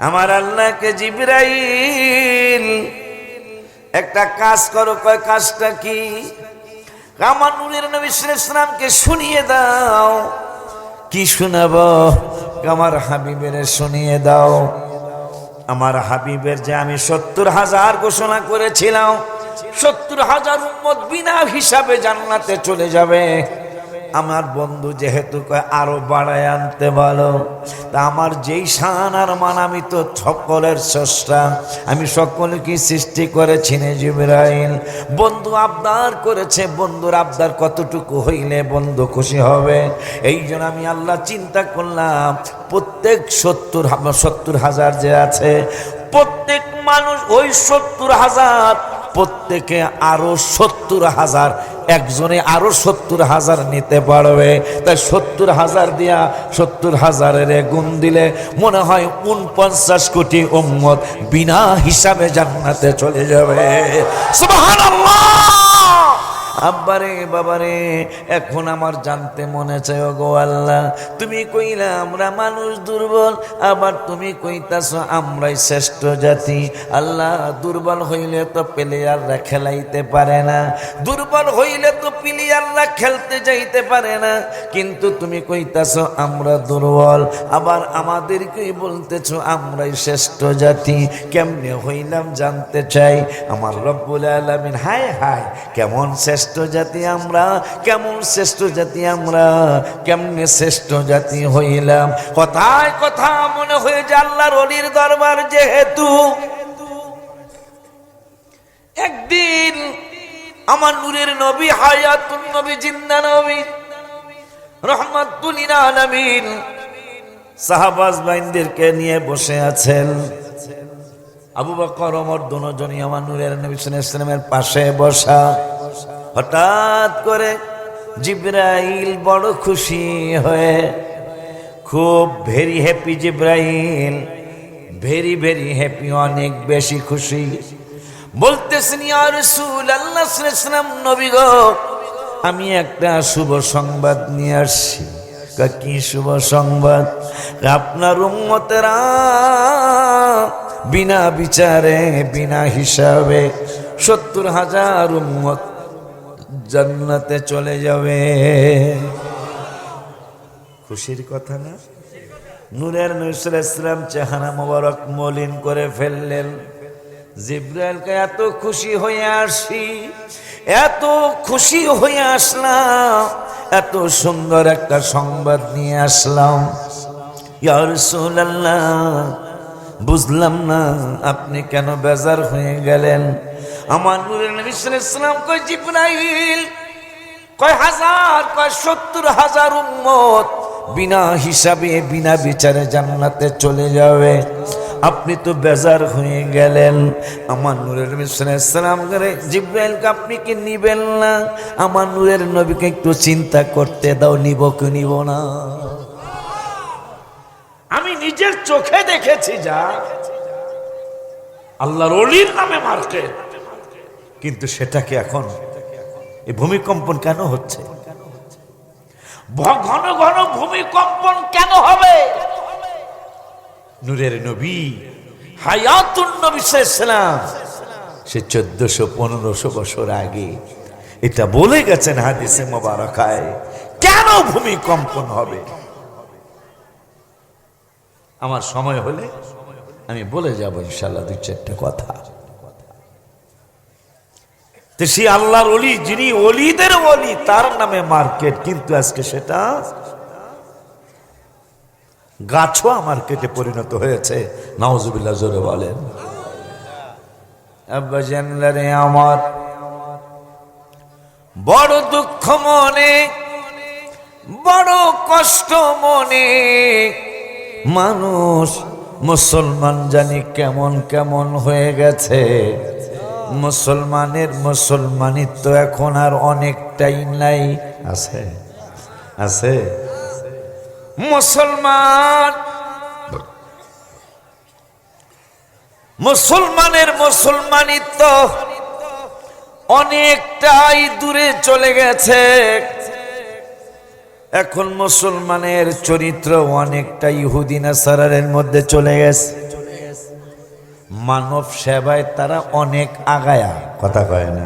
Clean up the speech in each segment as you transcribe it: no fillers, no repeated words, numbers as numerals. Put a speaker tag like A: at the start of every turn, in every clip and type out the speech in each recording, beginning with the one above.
A: আমার আল্লাহকে জিবরাইল একটা কাজ করো। কয় কাজটা কি? আমার নূরের নবী সাল্লাল্লাহু আলাইহি ওয়াসাল্লামকে শুনিয়ে দাও। কি শোনাবো? আমার হাবিবের শুনিয়ে দাও। আমার হাবিবের যে আমি ৭০,০০০ ঘোষণা করেছিলাম, ৭০,০০০ উম্মত বিনা হিসাবে জান্নাতে চলে যাবে। আমার বন্ধু যেহেতু কয় আরো বাড়ায় আনতে বলো, তা আমার যেই শান আর মান, আমি তো সকলের স্রষ্টা, আমি সকলকে সৃষ্টি করেছি নে জিবরাইল। বন্ধু আবদার করেছে, বন্ধুর আবদার কতটুকু হইলে বন্ধু খুশি হবে? এই জন্য আমি আল্লাহ চিন্তা করলাম, প্রত্যেক ৭০,০০০ যে আছে, প্রত্যেক মানুষ ওই ৭০,০০০, প্রত্যেকে আরো ৭০,০০০, একজনে আরো ৭০,০০০ নিতে পারবে। তাই ৭০,০০০ দিয়া ৭০,০০০ গুণ দিলে মনে হয় ৪৯ কোটি উম্মত বিনা হিসাবে জান্নাতে চলে যাবে। সুবহানাল্লাহ। আব্বারে বাবারে, এখন আমার জানতে মনে চায়, গো আল্লাহ, তুমি কইলা আমরা মানুষ দুর্বল, আবার তুমি কইতাছো আমরাই শ্রেষ্ঠ জাতি। আল্লাহ, দুর্বল হইলে তো প্লেয়াররা খেলাইতে পারে না, দুর্বল হইলে তো প্লেয়াররা খেলতে যাইতে পারে না, কিন্তু তুমি কইতাছো আমরা দুর্বল, আবার আমাদেরকেই বলতেছো আমরাই শ্রেষ্ঠ জাতি। কেমনে হইলাম জানতে চাই। আমার রব্বুল আলামিন, হায় হায়, কেমন শ্রেষ্ঠ জাতি আমরা, কেমন শ্রেষ্ঠ জাতি আমরা, কেমনে শ্রেষ্ঠ জাতি হইলাম। কথায় কথা মনে হয়ে যে আল্লাহর ওলির দরবার যেহেতু, একদিন আমার নূরের নবী, হায়াতুন নবী, জিন্দা নবী, রাহমাতুল লিল আলামিন, সাহাবাজ বাইনদেরকে নিয়ে বসে আছেন। আবু বকর ওমর দুজনই আমার নূরের নবী সাল্লাল্লাহু আলাইহি ওয়াসাল্লামের পাশে বসা। হঠাৎ করে জিবরাইল বড় খুশি হয়ে, খুব ভেরি হ্যাপি জিবরাইল, ভেরি ভেরি হ্যাপি, অনেক বেশি খুশি। বলতেছেন, ইয়া রাসূলুল্লাহ সাল্লাল্লাহু আলাইহি ওয়াসাল্লাম, নবী গো, আমি একটা শুভ সংবাদ নিয়ে আসছি। কি শুভ সংবাদ? আপনার উম্মতেরা বিনা বিচারে, বিনা হিসাবে ৭০,০০০ উম্মত জান্নাতে চলে যাবে। খুশির কথা না? নূরের নবী সাল্লাল্লাহু আলাইহি ওয়াসাল্লাম চেহারা মোবারক মলিন করে ফেললেন। জিবরাইলকে এত খুশি হয়ে আসি, এত খুশি হয়ে আসলাম, এত সুন্দর একটা সংবাদ নিয়ে আসলাম। ইয়া রাসূলুল্লাহ, বুঝলাম না আপনি কেন বেজার হয়ে গেলেন। আমার নূরের নবী সাল্লাল্লাহু আলাইহি ওয়াসাল্লাম কয়, জিবরাইল, কয় হাজার, কয় ৭০,০০০ উম্মত বিনা হিসাবে, বিনা বিচারে জান্নাতে চলে যাবে, আপনি তো বেজার হয়ে গেলেন। আমার নূরের নবী সাল্লাল্লাহু আলাইহি ওয়াসাল্লাম করে, জিবরাইলকে আপনি কি নিবেন না? আমার নূরের নবীকে একটু চিন্তা করতে দাও, নিব কি নিব না। আমি নিজের চোখে দেখেছি যা আল্লাহর ওলির নামে মার্কেট, কিন্তু সেটাকে এখন এই ভূমিকম্পন কেন হচ্ছে? ঘন ঘন ভূমিকম্পন কেন হবে? নূরের নবী, হায়াতুন নবী সাল্লাল্লাহু আলাইহি ওয়াসাল্লাম, সে ১৪০০-১৫০০ বছর আগে এটা বলে গেছেন হাদিসে মোবারকায়, কেন ভূমিকম্পন হবে। আমার সময় হলে আমি বলে যাব ইনশাআল্লাহ ২-৪টা কথা। তো সে আল্লাহর ওলি, যিনি ওলিদের ওলি, তার নামে মার্কেট, কিন্তু আজকে সেটা গাছোয়া মার্কেটে পরিণত হয়েছে। নাউজুবিল্লাহ, জোরে বলেন। আব্বা জানলারে আমার বড় দুঃখ মনে, বড় কষ্ট মনে, মানুষ মুসলমান জানি কেমন কেমন হয়ে গেছে। মুসলমানের মুসলমানিত্ব এখন আর অনেকটাই নাই। আছে আছে মুসলমানের মুসলমানিত্ব অনেকটাই দূরে চলে গেছে। এখন মুসলমানের চরিত্র অনেকটা ইহুদি নাসারার মধ্যে চলে গেছে। মানব সেবায় তারা অনেক আগায়া, কথা কয় না,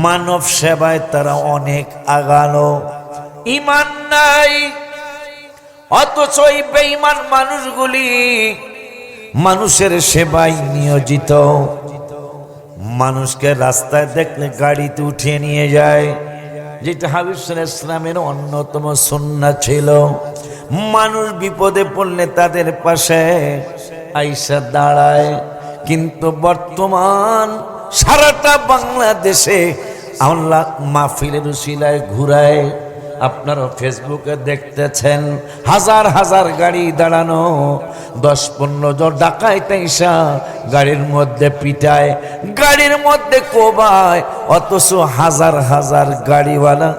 A: মানব সেবায় তারা অনেক আগানো। ঈমান নাই, অথচ এই বেঈমান মানুষগুলি মানুষের সেবায় নিয়োজিত। মানুষকে রাস্তায় দেখলে গাড়িতে উঠিয়ে নিয়ে যায়, যেটা হাবিব সাল্লাল্লাহু আলাইহি ওয়াসাল্লামের অন্যতম সুন্নাহ ছিল। মানুষ বিপদে পড়লে তাদের পাশে আইসা দাঁড়ায়। কিন্তু বর্তমান সারাটা বাংলাদেশে আল্লাহ মাহফিলের উসিলায় ঘুরায়। আপনারা ফেসবুকে দেখতেছেন হাজার হাজার গাড়ি দাঁড়ানো, 10-15 জন ডাকাইত আইসা গাড়ির মধ্যে পিটায়, গাড়ির মধ্যে কোবায়। অথচ হাজার হাজার গাড়িওয়ালা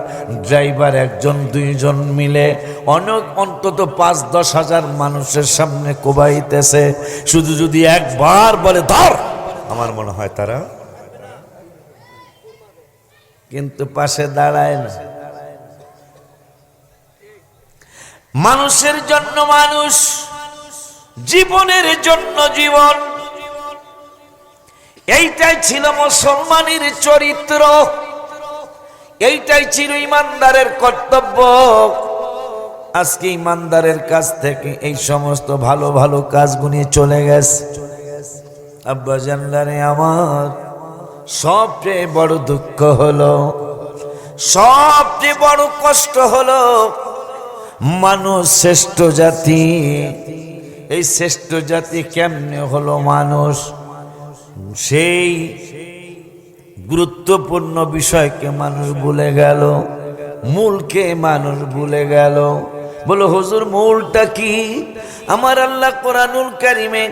A: ড্রাইভার 1-2 মিলে অনেক অন্তত 5-10 হাজার মানুষের সামনে কোবাইতেছে। শুধু যদি একবার বলে ধর, আমার মনে হয় তারা কিন্তু পাশে দাঁড়ায় না। মানুষের জন্য মানুষ, জীবনের জন্য জীবন, এইটাই ছিল মুসলমানের চরিত্র, এইটাই ছিল ইমানদারের কর্তব্য। আজকে ইমানদারের কাছ থেকে এই সমস্ত ভালো ভালো কাজগুলি চলে গেছে। আব্বা জানলারে আমার সবচেয়ে বড় দুঃখ হলো, সবচেয়ে বড় কষ্ট হলো, মানুষ শ্রেষ্ঠ জাতি। এই শ্রেষ্ঠ জাতি কেমনে হলো মানুষ? সেই গুরুত্বপূর্ণ বিষয়কে মানুষ ভুলে গেল, মূলকে মানুষ ভুলে গেল। বলো হুজুর মূলটা কি? আমার আল্লাহ কোরআনুল কারীমে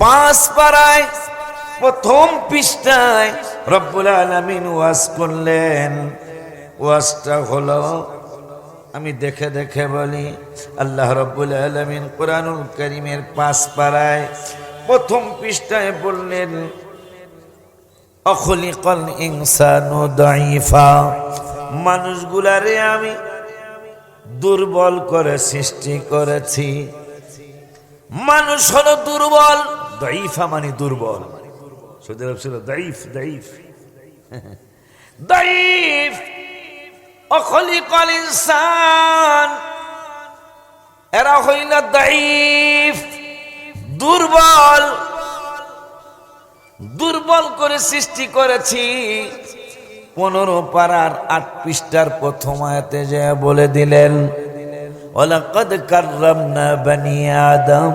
A: 5 পারায় প্রথম পৃষ্ঠায় রব্বুল আলামিন ওয়াজ করলেন। ওয়াজটা হলো, আমি দেখে দেখে বলি, আল্লাহ রাব্বুল আলামিন কোরআনুল কারীমের 5 পারায় প্রথম পৃষ্ঠায় বললেন অখলিকাল ইনসানু দাঈফা, মানুষগুলারে আমি দুর্বল করে সৃষ্টি করেছি। মানুষ হলো দুর্বল, দাঈফা মানে দুর্বল। সৌদি আরব ছিল দাঈফ, দাঈফ দাঈফ। অখলিকাল ইনসান, এরা হইল দাঈফ, দুর্বল, দুর্বল করে সৃষ্টি করেছি। 15 পারার 8 পৃষ্ঠার প্রথম আয়াতে যে বলে দিলেন ওয়ালাকাদ কাররামনা বানি আদম,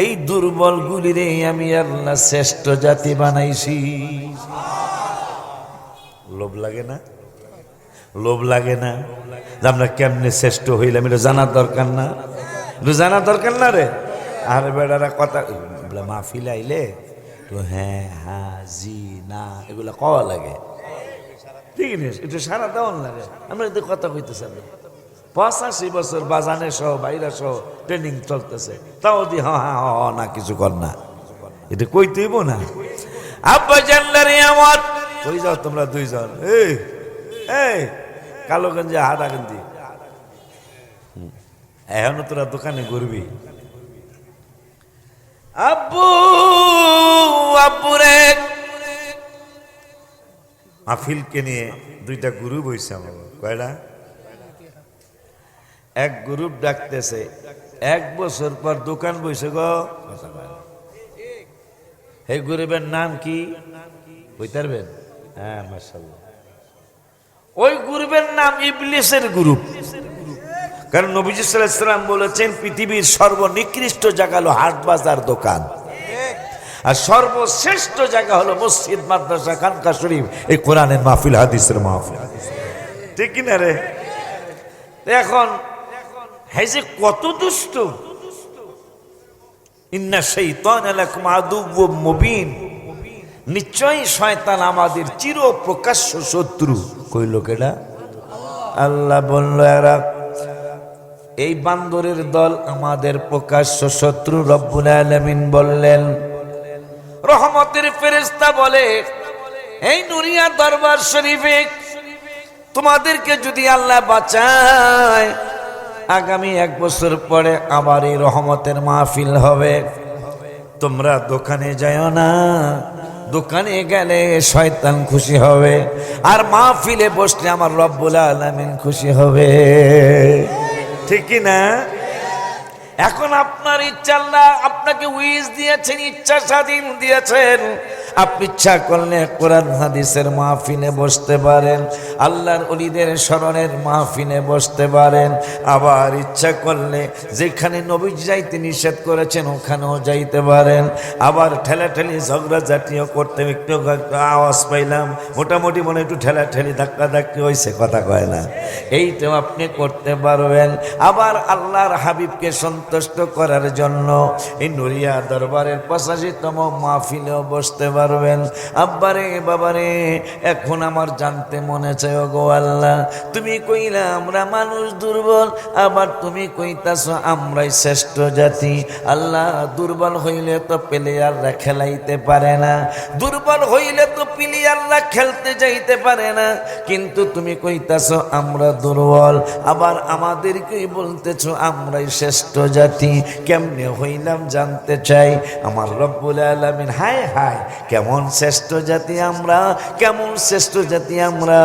A: এই দুর্বল গুলিরে আমি আল্লাহ শ্রেষ্ঠ জাতি বানাইছি। লোভ লাগে না? লোভ লাগে না যে আমরা কেমনে শ্রেষ্ঠ হইলাম? এটা জানার দরকার না? এটা জানার দরকার না রে? আর বেড়ারা কথা মাহফিল আইলে তো হ্যাঁ হ্যাঁ জি না এগুলা কওয়া লাগে, ঠিক আছে? এটা সারা দেওয়ান লাগে। আমরা এতে কথা কইতেছি, 85 বছর বাজানে সহ বাইরা সহ ট্রেনিং চলতেছে, তাও দি হ্যাঁ হ্যাঁ হ্যাঁ না কিছু কর না, এটা কইতেইব না। আব্বা জানলারে আমার কই যাও তোমরা 2 জন? এই এই কালো গঞ্জে হাদা গঞ্জি, এখনো তোরা দোকানে ঘুরবি? আব্বু আব্বু রে, মাহফিলকে নিয়ে 2টা গ্রুপ হইছে আমার। কয়টা? এক গ্রুপ ডাকতেছে 1 বছর পর দোকান বইছে গো। এই গ্রুপের নাম কি বলতে পারবেন? হ্যাঁ মাশাআল্লাহ, ওই গ্রুপের নাম ইবলিসের গ্রুপ। কারণ নবীজি সাল্লাল্লাহু আলাইহি ওয়াসাল্লাম বলেছেন পৃথিবীর সর্বনিকৃষ্ট জায়গা হলো হাট বাজার দোকান, আর সর্বশ্রেষ্ঠ জায়গা হলো মসজিদ মাদ্রাসা খানকা শরীফ, এই কোরআনের মাহফিল হাদিসের মাহফিল, ঠিক কি না রে? এখন হ্যাঁ যে কত দুষ্ট, ইন্না শাইতানা লাকুম আদুউম মুবিন, নিশ্চয়ই শয়তান আমাদের চির প্রকাশ্য শত্রু। কইল কেডা? আল্লাহ বলল এরা এই বান্দরের দল আমাদের প্রকাশ্য শত্রু। রব্বুল আলামিন বললেন, রহমতের ফেরেশতা বলে এই নুরিয়া দরবার শরীফে তোমাদেরকে যদি আল্লাহ বাঁচায়, আগামী 1 বছর পরে আবার এই রহমতের মাহফিল হবে। তোমরা দোকানে যাও না, দোকানে গেলে শয়তান খুশি হবে, আর মাহফিলে বসলে আমার রব্বুল আলামিন খুশি হবে। ঠিক কি না? এখন আপনার ইচ্ছা, আল্লাহ আপনাকে উইশ দিয়েছেন, ইচ্ছা স্বাধীন দিয়েছেন। আপনি ইচ্ছা করলে কোরআন হাদিসের মাহফিলে বসতে পারেন, আল্লাহর ওলিদের স্মরণের মাহফিলে বসতে পারেন। আবার ইচ্ছা করলে যেখানে নবী যাইতে নিষেধ করেছেন ওখানেও যাইতে পারেন। আবার ঠেলাঠেলি ঝগড়াঝাটিও করতে, একটু আওয়াজ পাইলাম, মোটামুটি মনে একটু ঠেলাঠেলি ধাক্কাধাক্কি হয়েছে, কথা কয় না, এইটাও আপনি করতে পারবেন। আবার আল্লাহর হাবিবকে সন্তুষ্ট করার জন্য এই নুরিয়া দরবারের 85তম মাহফিলেও বসতে পারবেন। আব্বারে বাবারে, এখন আমার জানতে মনে চায়, গো আল্লাহ, তুমি কইলা আমরা মানুষ দুর্বল, আবার তুমি কইতাছো আমরাই শ্রেষ্ঠ জাতি। আল্লাহ, দুর্বল হইলে তো প্লেয়াররা খেলাইতে পারে না, দুর্বল হইলে তো প্লেয়াররা খেলতে যাইতে পারে না, কিন্তু তুমি কইতাছো আমরা দুর্বল, আবার আমাদেরকেই বলতেছো আমরাই শ্রেষ্ঠ জাতি। কেমনে হইলাম জানতে চাই। আমার রব্বুল আলামিন, হায় হায়, কেমন শ্রেষ্ঠ জাতি আমরা, কেমন শ্রেষ্ঠ জাতি আমরা,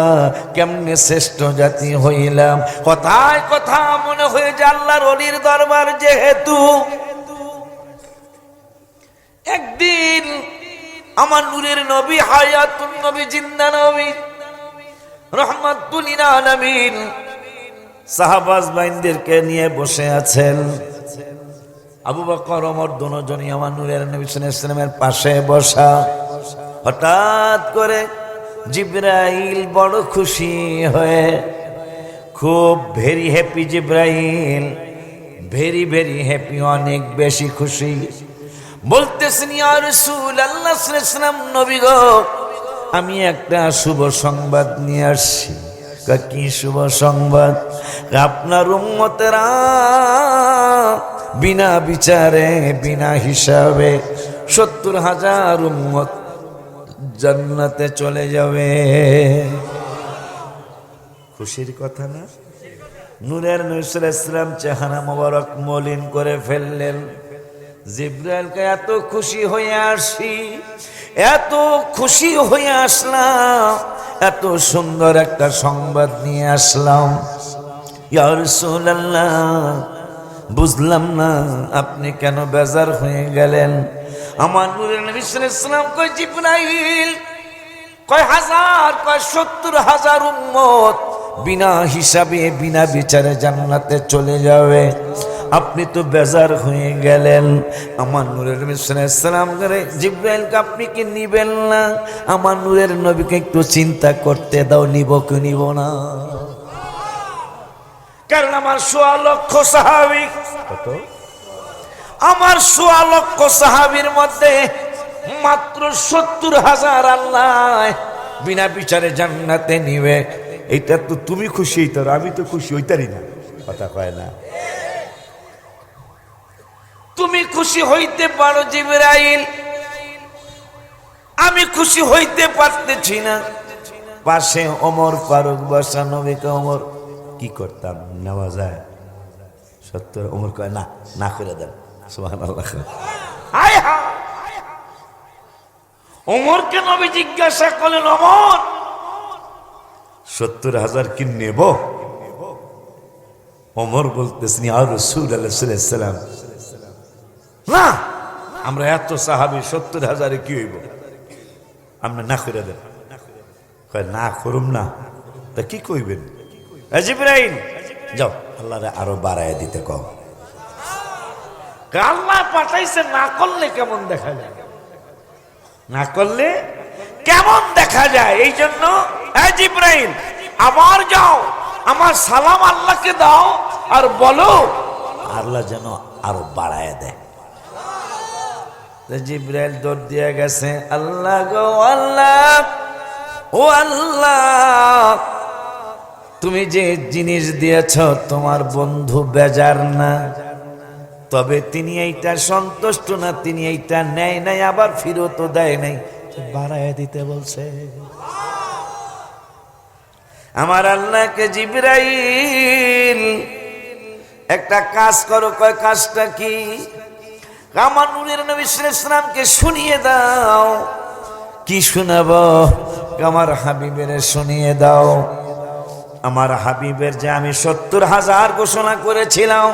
A: কেমনে শ্রেষ্ঠ জাতি হইলাম। কথায় কথা মনে হয়ে যে আল্লাহর ওলির দরবার যেহেতু, একদিন আমার নূরের নবী, হায়াতুন নবী, জিন্দা নবী, রাহমাতুল লিল আলামিন সাহাবাজ বাইনদেরকে নিয়ে বসে আছেন। আবু বকর ওমর দুজনই আমার নূরের নবী সাল্লাল্লাহু আলাইহি ওয়াসাল্লামের পাশে বসা। হঠাৎ করে জিবরাইল বড় খুশি হয়ে, খুব ভেরি হ্যাপি জিবরাইল, ভেরি ভেরি হ্যাপি, অনেক বেশি খুশি। বলতেছেন, ইয়া রাসূলুল্লাহ সাল্লাল্লাহু আলাইহি ওয়াসাল্লাম, নবী গো, আমি একটা শুভ সংবাদ নিয়ে আসছি। কি শুভ সংবাদ? আপনার উম্মতেরা বিনা বিচারে, বিনা হিসাবে 70,000 উম্মত জান্নাতে চলে যাবে। খুশির কথা না? নূরের নবী সাল্লাল্লাহু আলাইহি ওয়াসাল্লাম চেহারা মোবারক মলিন করে ফেললেন। জিবরাইলকে এত খুশি হয়ে আসি, এত খুশি হয়ে আসলাম, এত সুন্দর একটা সংবাদ নিয়ে আসলাম। ইয়া রাসূলুল্লাহ, বুঝলাম না আপনি কেন বেজার হয়ে গেলেন। আমার নূরের নবী সাল্লাল্লাহু আলাইহি ওয়াসাল্লাম কয়, জিবরাইল, কয় হাজার, কয় 70,000 উম্মত বিনা হিসাবে, বিনা বিচারে জান্নাতে চলে যাবে, আপনি তো বেজার হয়ে গেলেন। আমার নূরের নবী সাল্লাল্লাহু আলাইহি ওয়াসাল্লাম করে, জিবরাইলকে আপনি কি নিবেন না? আমার নূরের নবীকে একটু চিন্তা করতে দাও, নিব কি নিব না। কারণ আমার 1.25 লক্ষ সাহাবী, কত? আমার 1.25 লক্ষ সাহাবীর মধ্যে মাত্র 70,000 আল্লাহ বিনা বিচারে জান্নাতে নিবে। এটা তো তুমি খুশি হইতার, আমি তো খুশি হইতারি না, কথা কয় না। তুমি খুশি হইতে পারো জিবরাইল, আমি খুশি হইতে পারতেছি না। পাশে ওমর ফারুক বসা, নবীকে ওমর কি করতাম, নেওয়া যায়? 70? ওমর কয়, না, না করে দেন। সুবহানাল্লাহ। হায় হায়, ওমরকে নবী জিজ্ঞাসা করলেন, ওমর 70,000 কি নেব? ওমর বলতেছেন, ইয়া রাসূলুল্লাহ সাল্লাল্লাহু আলাইহি ওয়াসাল্লাম, না, আমরা এত সাহাবী, 70,000 কি হইব, আপনি না করে দেন। কয়, না করুম না, তা কি কইবেন? জিবরাইল, যাও আল্লাহরে আরো বাড়ায় দিতে কও। আল্লাহ পাঠাইছে, না করলে কেমন দেখা যায়, না করলে কেমন দেখা যায়। এই জন্য জিবরাইল, আবার যাও, আমার সালাম আল্লাহকে দাও, আর বলো আল্লাহ যেন আরো বাড়ায় দেয়। জিবরাইল দৌড় দিয়ে গেছে, আল্লাহ গো আল্লাহ, ও আল্লাহ, তুমি যে জিনিস দিয়েছ তোমার বন্ধু বেজার না, তবে তিনি এইটা সন্তুষ্ট না, তিনি এইটা নেয় নাই, আবার ফিরতও দেয় নাই, বাড়ায় দিতে বলছে। আমার আল্লাহকে জিবরাইল, একটা কাজ করো। কয়, কাজটা কি? আমার নূরের নবী সাল্লাল্লাহু আলাইহি ওয়াসাল্লামকে শুনিয়ে দাও। কি শোনাবো? আমার হাবিবের শুনিয়ে দাও। আমার হাবিবের যে আমি ৭০,০০০ ঘোষণা করেছিলাম,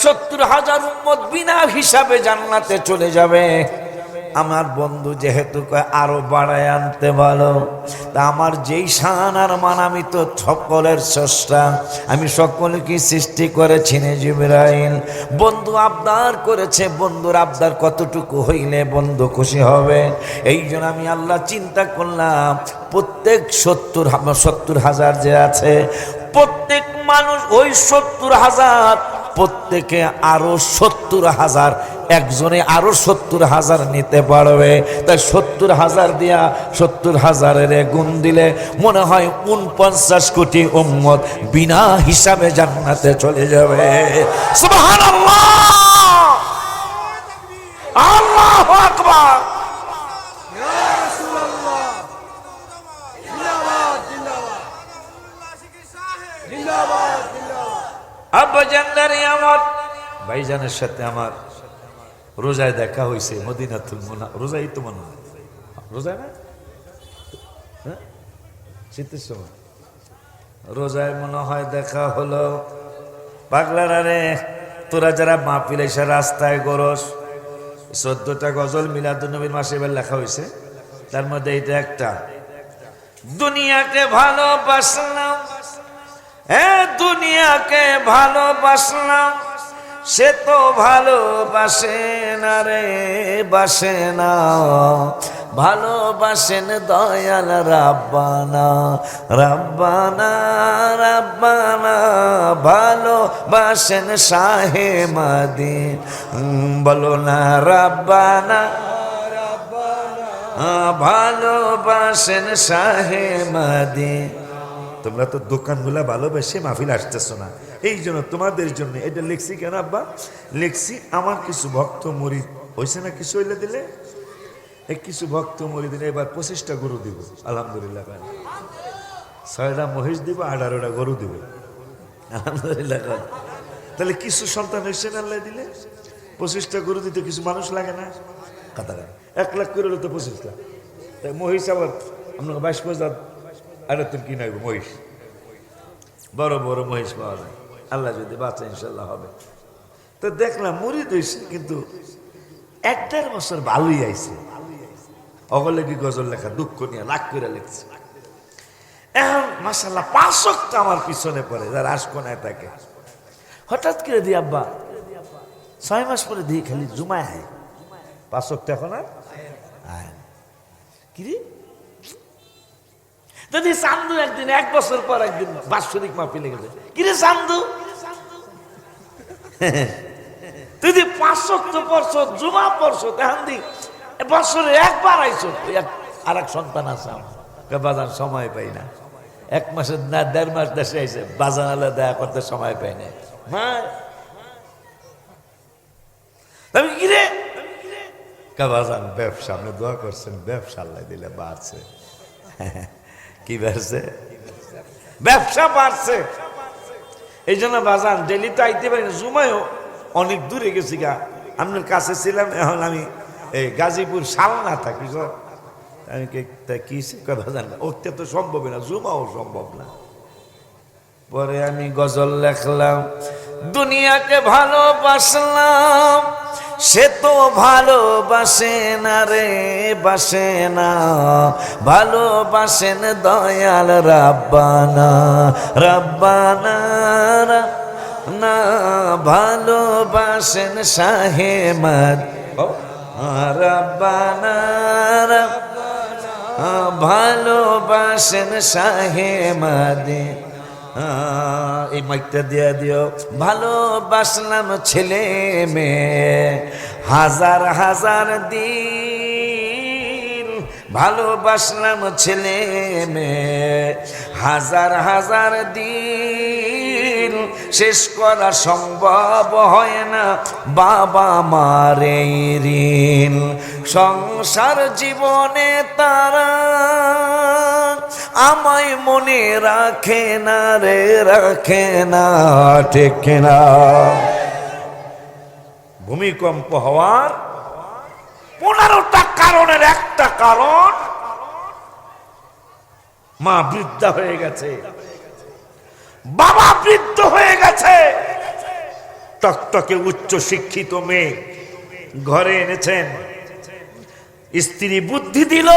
A: ৭০,০০০ উম্মত বিনা হিসাবে জান্নাতে চলে যাবে। আমার বন্ধু যেহেতু আরো বাড়ায় আনতে বলো, তা আমার যেই শান আর মান, আমি তো সকলের স্রষ্টা, আমি সকলকে সৃষ্টি করেছি নে জিবরাইল। বন্ধু আবদার করেছে, বন্ধুর আবদার কতটুকু হইলে বন্ধু খুশি হবে? এই জন্য আমি আল্লাহ চিন্তা করলাম, প্রত্যেক ৭০,০০০ যে আছে, প্রত্যেক মানুষ ওই ৭০,০০০, প্রত্যেকে আরো ৭০,০০০, একজনে আরো ৭০,০০০ নিতে পারবে। তাই ৭০,০০০ দিয়া ৭০,০০০ গুণ দিলে মনে হয় ৪৯ কোটি উম্মত বিনা হিসাবে জান্নাতে চলে যাবে। সুবহানাল্লাহ, আল্লাহু আকবার। আব্বা জান্নারে আমার ভাইজানের সাথে আমার রোজায় দেখা হয়েছে মদিনাতুল মুনাওয়ারা। রোজাই তো মনে হয়, রোজায় না, হ্যাঁ, শীতের সময় রোজায় মনে হয় দেখা হলো। পাগলারা রে, তোরা যারা মাহফিল এসে রাস্তায় গরস, ১৪টা গজল মিলাদুন নবীর মাসে এবার লেখা হয়েছে, তার মধ্যে এইটা একটা। দুনিয়াকে ভালোবাসলাম, দুনিয়াকে ভালোবাসলাম, সে তো ভালোবাসে না রে, বাসে না। ভালোবাসেন দয়াল রাব্বানা, রাব্বানা, রাব্বানা। ভালোবাসেন শাহে মদিনা, বলো না রাব্বানা, ভালোবাসেন শাহে মদিনা। তোমরা তো দোকানগুলা ভালোবেসে মাহফিল আসতেছো না, এই জন্য তোমাদের জন্য এটা লিখছি। কেন আব্বা লিখছি? আমার কিছু ভক্ত মুরিদ হয়েছে না, কিছু হইলে দিলে, এই কিছু ভক্ত মুরিদ দিলে এবার 25টা গরু দিব আলহামদুলিল্লাহ, 6টা মহিষ দিব, 18টা গরু দিব আলহামদুলিল্লাহ। তাহলে কিছু সন্তান হয়েছে না আল্লাহ দিলে, 25টা গরু দিতে কিছু মানুষ লাগে না? কাতারে 1 লাখ করে হলো তো 25 লাখ। তাই মহিষ আবার আপনাকে 22,000 আরেকজন কিনে আসবো মহিষ, বড় বড় মহিষ পাওয়া যায়, আল্লাহ যদি বাঁচা ইনশাল্লাহ হবে। তো দেখলাম মুরিদ হয়েছে, কিন্তু 1-1.5 বছর ভালোই আইছে। অগলে কি গজল লেখা, দুঃখ নিয়ে লাখ করে লিখছে। এখন মাশাআল্লাহ 5 ওয়াক্ত আমার পিছনে পড়ে, যার আশকোনায় থাকে। হঠাৎ করে দিই আব্বা 6 মাস পরে দিই খালি জুমায় আয় 5 ওয়াক্ত এখন আর আয় কি যদি চান্দু একদিন 1 বছর পর একদিন বাৎসরিক মাহফিলে গেছে, কিরে চান্দু তুই 5 ওয়াক্ত পড়ছো, জুমা পড়ছো, এখন দি বছরে 1 বার আইছো। আর এক সন্তান আছে আমার, বাজার সময় পাই না, 1 মাসের না 1.5 মাস দেশে আইছে, বাজার আলাদা দেখা করতে সময় পাই না। হ্যাঁ আমি কিরে বাজার ব্যবসা, আপনি দোয়া করছেন ব্যবসা আল্লাহ দিলে বাড়ছে। কি বাড়ছে? ব্যবসা বাড়ছে। এই জন্য বাজার ডেলি তো আইতে পারি না, জুমায়ও অনেক দূরে গেছি গা, আপনার কাছে ছিলাম, এখন আমি এই গাজীপুর শালনা থাকি। আমি কি বাজার ওটা তো সম্ভব না, জুমাও সম্ভব না। পরে আমি গজল লেখলাম, দুনিয়াকে ভালোবাসলাম, সে তো ভালোবাসে না রে, বাসে না। ভালোবাসেন দয়াল রাব্বানা, রাব্বানা, না। ভালোবাসেন শাহে মদিনা, রাব্বানা, ভালোবাসেন শাহে মদিনা। এই মাইকটা দিয়া দিও। ভালোবাসলাম ছেলে মেয়ে, হাজার হাজার দিন। ভালোবাসলাম ছেলে মেয়ে, হাজার হাজার দিন। শেষ করা সম্ভব হয় না বাবা মার এই ঋণ। সংসার জীবনে তারা আমায় মনে রাখে না রে, রাখে না, ঠিক না। ভূমিকম্প হওয়ার 15টা কারণের একটা কারণ মা বৃদ্ধা হয়ে গেছে, বাবা বৃদ্ধ হয়ে গেছে। টকটকে উচ্চ শিক্ষিত মেয়ে ঘরে এনেছেন, স্ত্রী বুদ্ধি দিল,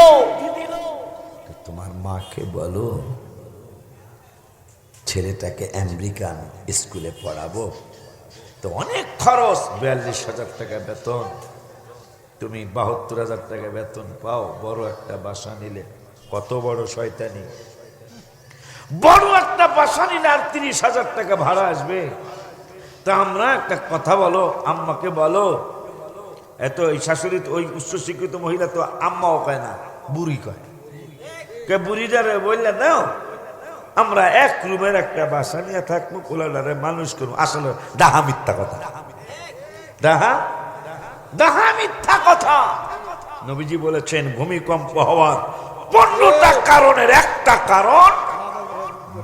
A: তোমার মাকে বলো ছেলেটাকে আমেরিকান স্কুলে পড়াবো, তো অনেক খরচ, 42,000 টাকা বেতন, তুমি 72,000 টাকা বেতন পাও, বড় একটা বাসা নিলে। কত বড় শয়তানি! বড় একটা বাসা নিলে আর 30,000 টাকা ভাড়া আসবে। তা আমরা একটা কথা বলো, আম্মাকে বলো, এত ওই শাশুড়ি, ওই উচ্চশিক্ষিত মহিলা তো আম্মাও কয় না, বুড়ি কয়। বুড়িটারে বললেন না, আমরা এক রুমের একটা বাসা নিয়ে থাকবো, কোলাডারে মানুষ করবো। আসলে ডাহা মিথ্যা কথা, ডাহা মিথ্যা কথা। নবীজি বলেছেন ভূমিকম্প হওয়ার 15টা কারণের একটা কারণ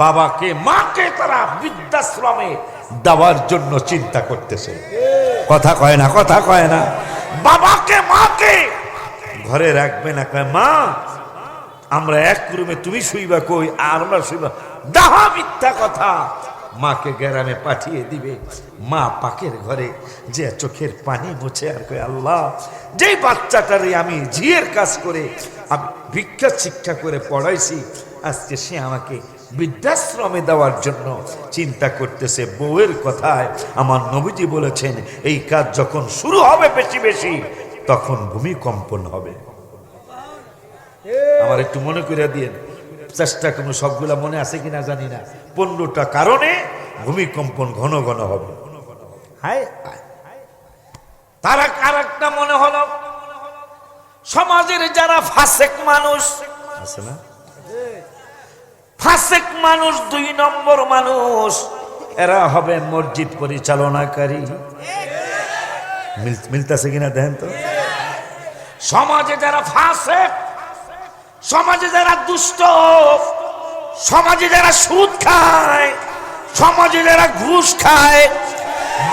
A: বাবাকে মাকে তারা বৃদ্ধাশ্রমে দেওয়ার জন্য চিন্তা করতেছে। কথা কয় না, কথা কয় না। বাবাকে মাকে ঘরে রাখবে না, কয় মা আমরা এক রুমে, তুমি শুইবা কই আর আমরা শুইবা, ডাহা মিথ্যা কথা। মাকে গ্রামে পাঠিয়ে দিবে, মা পাকের ঘরে যে চোখের পানি মুছে আর কয় আল্লাহ, যেই বাচ্চাটারে আমি ঝিয়ের কাজ করে ভিক্ষা শিক্ষা করে পড়াইছি, আজকে সে আমাকে বৃদ্ধাশ্রমে দেওয়ার জন্য চিন্তা করতেছে। বউয়ের কথায় আমার নবীজি বলেছেন এই কাজ যখন শুরু হবে বেশি বেশি, তখন ভূমিকম্পন হবে। আমার একটু মনে করে দিয়ে চেষ্টা করুন, সবগুলা মনে আছে কিনা জানি না। 15টা কারণে ভূমিকম্পন ঘন ঘন হবে। হায় তারা আরেকটা মনে হলো, সমাজের যারা ফাসেক মানুষ আছে না, ফাসেক মানুষ, 2 নম্বর মানুষ, এরা হবে মসজিদ পরিচালনাকারী। মিলতেছে কিনা দেখেন তো। সমাজে যারা ফাসেক, সমাজে যারা দুষ্ট, সমাজে যারা সুদ খায়, সমাজে যারা ঘুষ খায়,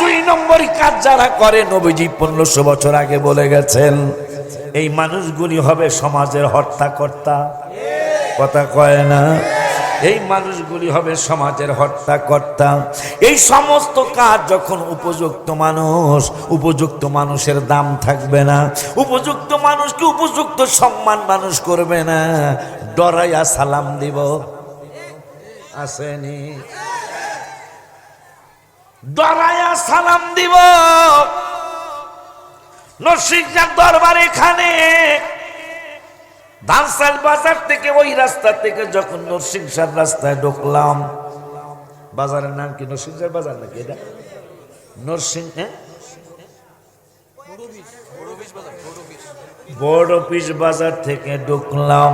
A: 2 নম্বরই কাজ যারা করে, নবীজি 1500 বছর আগে বলে গেছেন এই মানুষগুলি হবে সমাজের হর্তাকর্তা। কথা কয় না, এই মানুষগুলি হবে সমাজের হর্তাকর্তা। এই সমস্ত কাজ যখন উপযুক্ত মানুষের দাম থাকবে না, উপযুক্ত মানুষকে উপযুক্ত সম্মান মানুষ করবে না, ডরাইয়া সালাম দিব। আসেনি? ডরাইয়া সালাম দিব। নরসিংহার দরবার এখানে, ধানসাল বাজার থেকে, ওই রাস্তা থেকে যখন নরসিংহার রাস্তায় ঢুকলাম, বাজারের নাম কি নরসিংহার বাজার নাকি এটা? বড় অফিস বাজার থেকে ঢুকলাম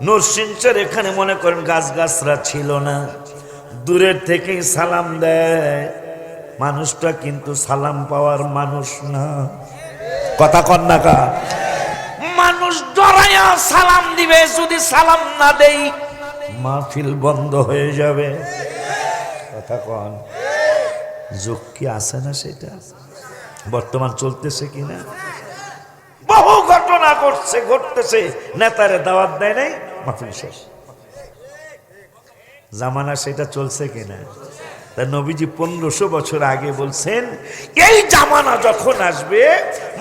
A: নরসিংহার। এখানে মনে করেন গাছগাছরা ছিল না, দূরের থেকেই সালাম দেয় মানুষটা, কিন্তু সালাম পাওয়ার মানুষ না। কথা কন না কা? মানুষ ডরাইয়া সালাম দিবে, যদি সালাম না দেই মাহফিল বন্ধ হয়ে যাবে। কথা কন? যুগ কি আছে না? সেটা বর্তমান চলতেছে কিনা? বহু ঘটনা ঘটতেছে, নেতারে দাওয়াত দেয় নাই, মাহফিল শেষ। জামানা সেটা চলছে কিনা? তা নবীজি 1500 বছর আগে বলছেন এই জামানা যখন আসবে,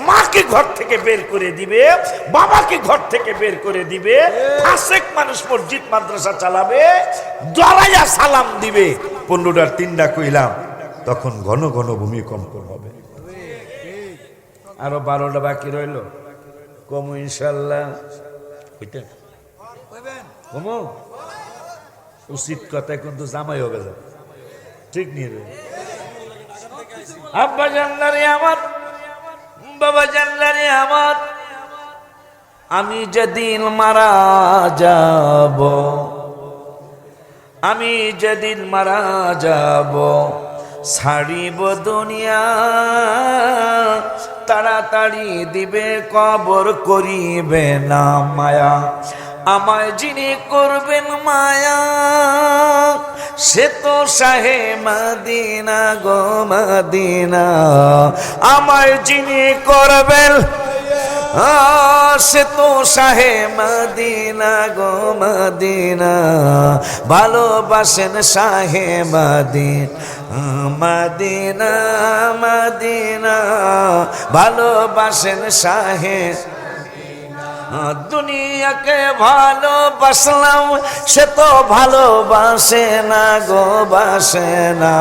A: মাকে ঘর থেকে বের করে দিবে, বাবাকে ঘর থেকে বের করে দিবে, ফাসেক মানুষ মসজিদ মাদ্রাসা চালাবে, ডরাইয়া সালাম দিবে। 15টার 3টা কইলাম, তখন ঘন ঘন ভূমিকম্প হবে। আরো 12টা বাকি রইল, কমু ইনশাল্লাহ। কমু উচিত কথা, কিন্তু জামাই হবে না, ঠিক নিয়ে রে। আব্বা জানলারে আমার, বাবা জানলারে আমার, আমি যেদিন মারা যাব, আমি যেদিন মারা যাব, ছাড়িব দুনিয়া, তাড়াতাড়ি দিবে কবর, করিবে না মায়া। আমায় যিনি করবেন মায়া সে তো শাহে মদিনা গো মদিনা। আমায় যিনি করবেন সে তো শাহে মদিনা গো মদিনা। ভালোবাসেন শাহে মদিনা মদিনা মদিনা। ভালোবাসেন শাহে। দুনিয়াকে ভালোবাসলাম সে তো ভালোবাসে না গো বাসে না।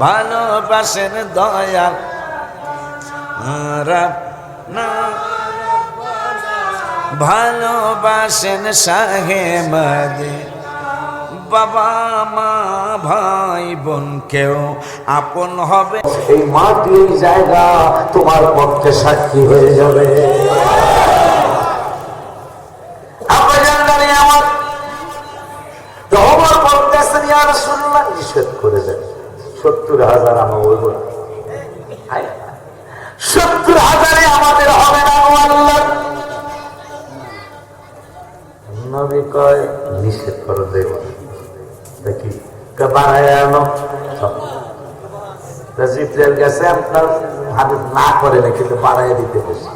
A: ভালোবাসেন দয়াল না। ভালোবাসেন শাহে মদিনা। বাবা মা ভাই বোন কেউ আপন হবে। এই মাটির জায়গা তোমার পক্ষে সাক্ষী হয়ে যাবে। নিষেধ করে দেন 70,000 আমার ওই 70,000 আমাদের হবে না আল্লাহ নবী কয় নিষেধ করে দেব দেখি বাড়ায় আনো। জিব্রাইল গেছে আপনার হাতে না করে না কিন্তু বাড়ায় দিতে বসে।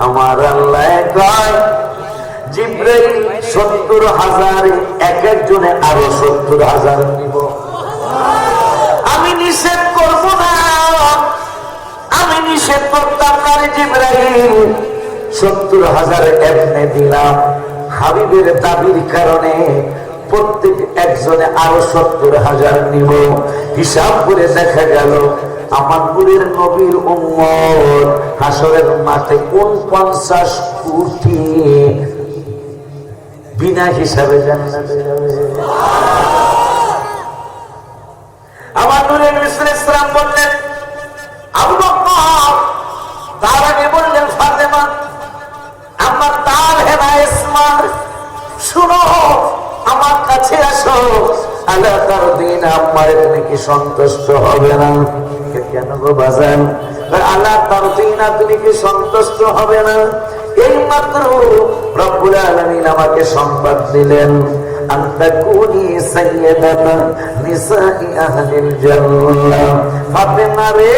A: আমার আল্লাহ কয় জিব্রাইল 70,000 এক একজনে আরো 70,000 নিব। আমি নিষেধ করব না, আমি নিষেধ করতাম না। জিব্রাইল 70,000 এমনি দিলাম। হাবিবের দাবির কারণে প্রত্যেক একজনে আরো 70,000 নিব। হিসাব করে দেখা গেল আমার নূরের নবীর উম্মত হাসরের মাঠে 49 কোটি বিনা হিসাবে জান্নাতে যাবে। আমার নূরের নবী সাল্লাল্লাহু আলাইহি ওয়াসাল্লাম বললেন আবু বকর, তার আগে বললেন ফাতেমা, আমার তার হেনা ইসমা, শুনো আমার কাছে আসো। আল্লাহ তার দিন আমার তুমি কি সন্তুষ্ট হবে না? কেন গো বাজান? আল্লাহ তার দিন তুমি কি সন্তুষ্ট হবে না? এই মাত্র রব্বুল আলামিন আমাকে সংবাদ দিলেন আনতাকুনি সাইয়্যিদাতা নিসাই আহলিল জান্নাহ। ফাতেমা রে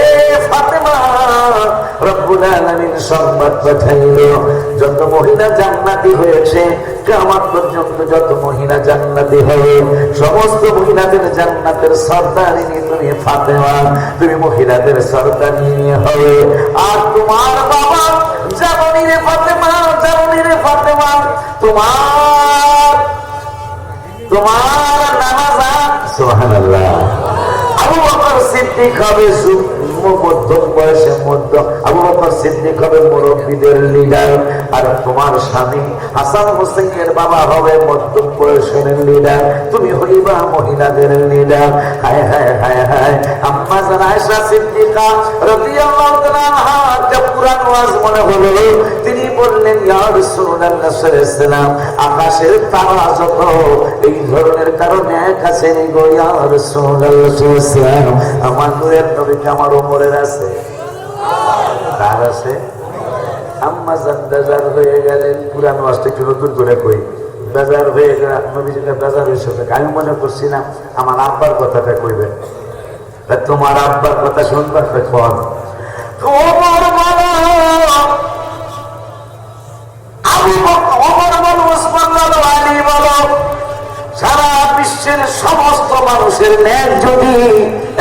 A: ফাতেমা, রব্বুল আলামিন সংবাদ পাঠাইলো যত মহিলা জান্নাতি হয়েছে কিয়ামত পর্যন্ত যত মহিলা জান্নাতি হবে সমস্ত মহিলাদের জান্নাতের সর্দারিনী তুমি ফাতেমা, তুমি মহিলাদের সর্দারিনী হবে। আর তোমার বাবা জানি রে ফাতেমা, জানি রে ফাতেমা, তোমার নামাজ সুবহানাল্লাহ। আবু বকর সিদ্দিক হবে মধ্যম বয়সে আবু বকর সিদ্দিক হবে মুরব্বীদের লিডার। আর তোমার স্বামী হাসান হোসেনের বাবা হবে মধ্যম বয়সের লিডার, তুমি হইবা মহিলাদের লিডার। হায় হায় হায় হায়। আম্মা জান আয়েশা সিদ্দিকা রাদিয়াল্লাহু তাআলা আনহা কুরআন ওয়াজ মনে হলো, তিনি বললেন ইয়া রাসূলুল্লাহ সাল্লাল্লাহু আলাইহি ওয়াসাল্লাম, আকাশের তারা যত এই ধরনের কারণে কাছে গো ইয়া রাসূলুল্লাহ সাল্লাল্লাহু আলাইহি ওয়াসাল্লাম, আমার নূরের নবীকে আমার ওমরের আছে, তার আছে। আম্মা জান বেজার হয়ে গেলেন। কুরআন ওয়াজটা একটু নতুন করে কই, বেজার হয়ে গেল নবীজিকে বেজার হয়েছে। আমি মনে করছিলাম আমার আব্বার কথাটা কইবেন, তোমার আব্বার কথা শুনবার কখন ওমর বলো, আবু বকর, ওমর বলো, ওসমান বলো, আলী বলো, সারা বিশ্বের সমস্ত মানুষের ন্যাক যদি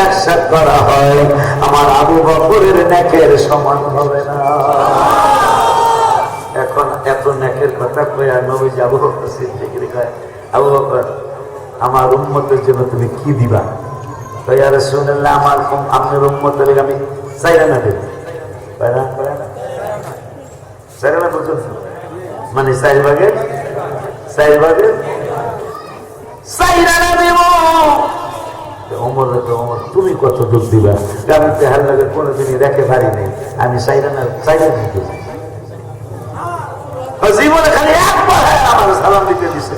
A: একসাথে করা হয় আমার আবু বকরের ন্যাকের সমান হবে না। এখন এত ন্যাকের কথা কই আর নবীজি আবু বকর সিদ্দিকের কয়, আবু বকর আমার উম্মতের জন্য তুমি কি দিবা? তো ইয়া রাসূলুল্লাহ আমার আপনার উম্মতের আমি চাইরা না দেব, চাইরা না বুঝুন মানে 4 ভাগের চাইরা না দেব। ওমর তুমি কত যোগ দিবা? আমি তো হার লাগে কোনোদিনই রেখে পারি নাই, আমি চাইরা দিতে জীবনে খালি একবার আমার সালাম দিতে দিছে,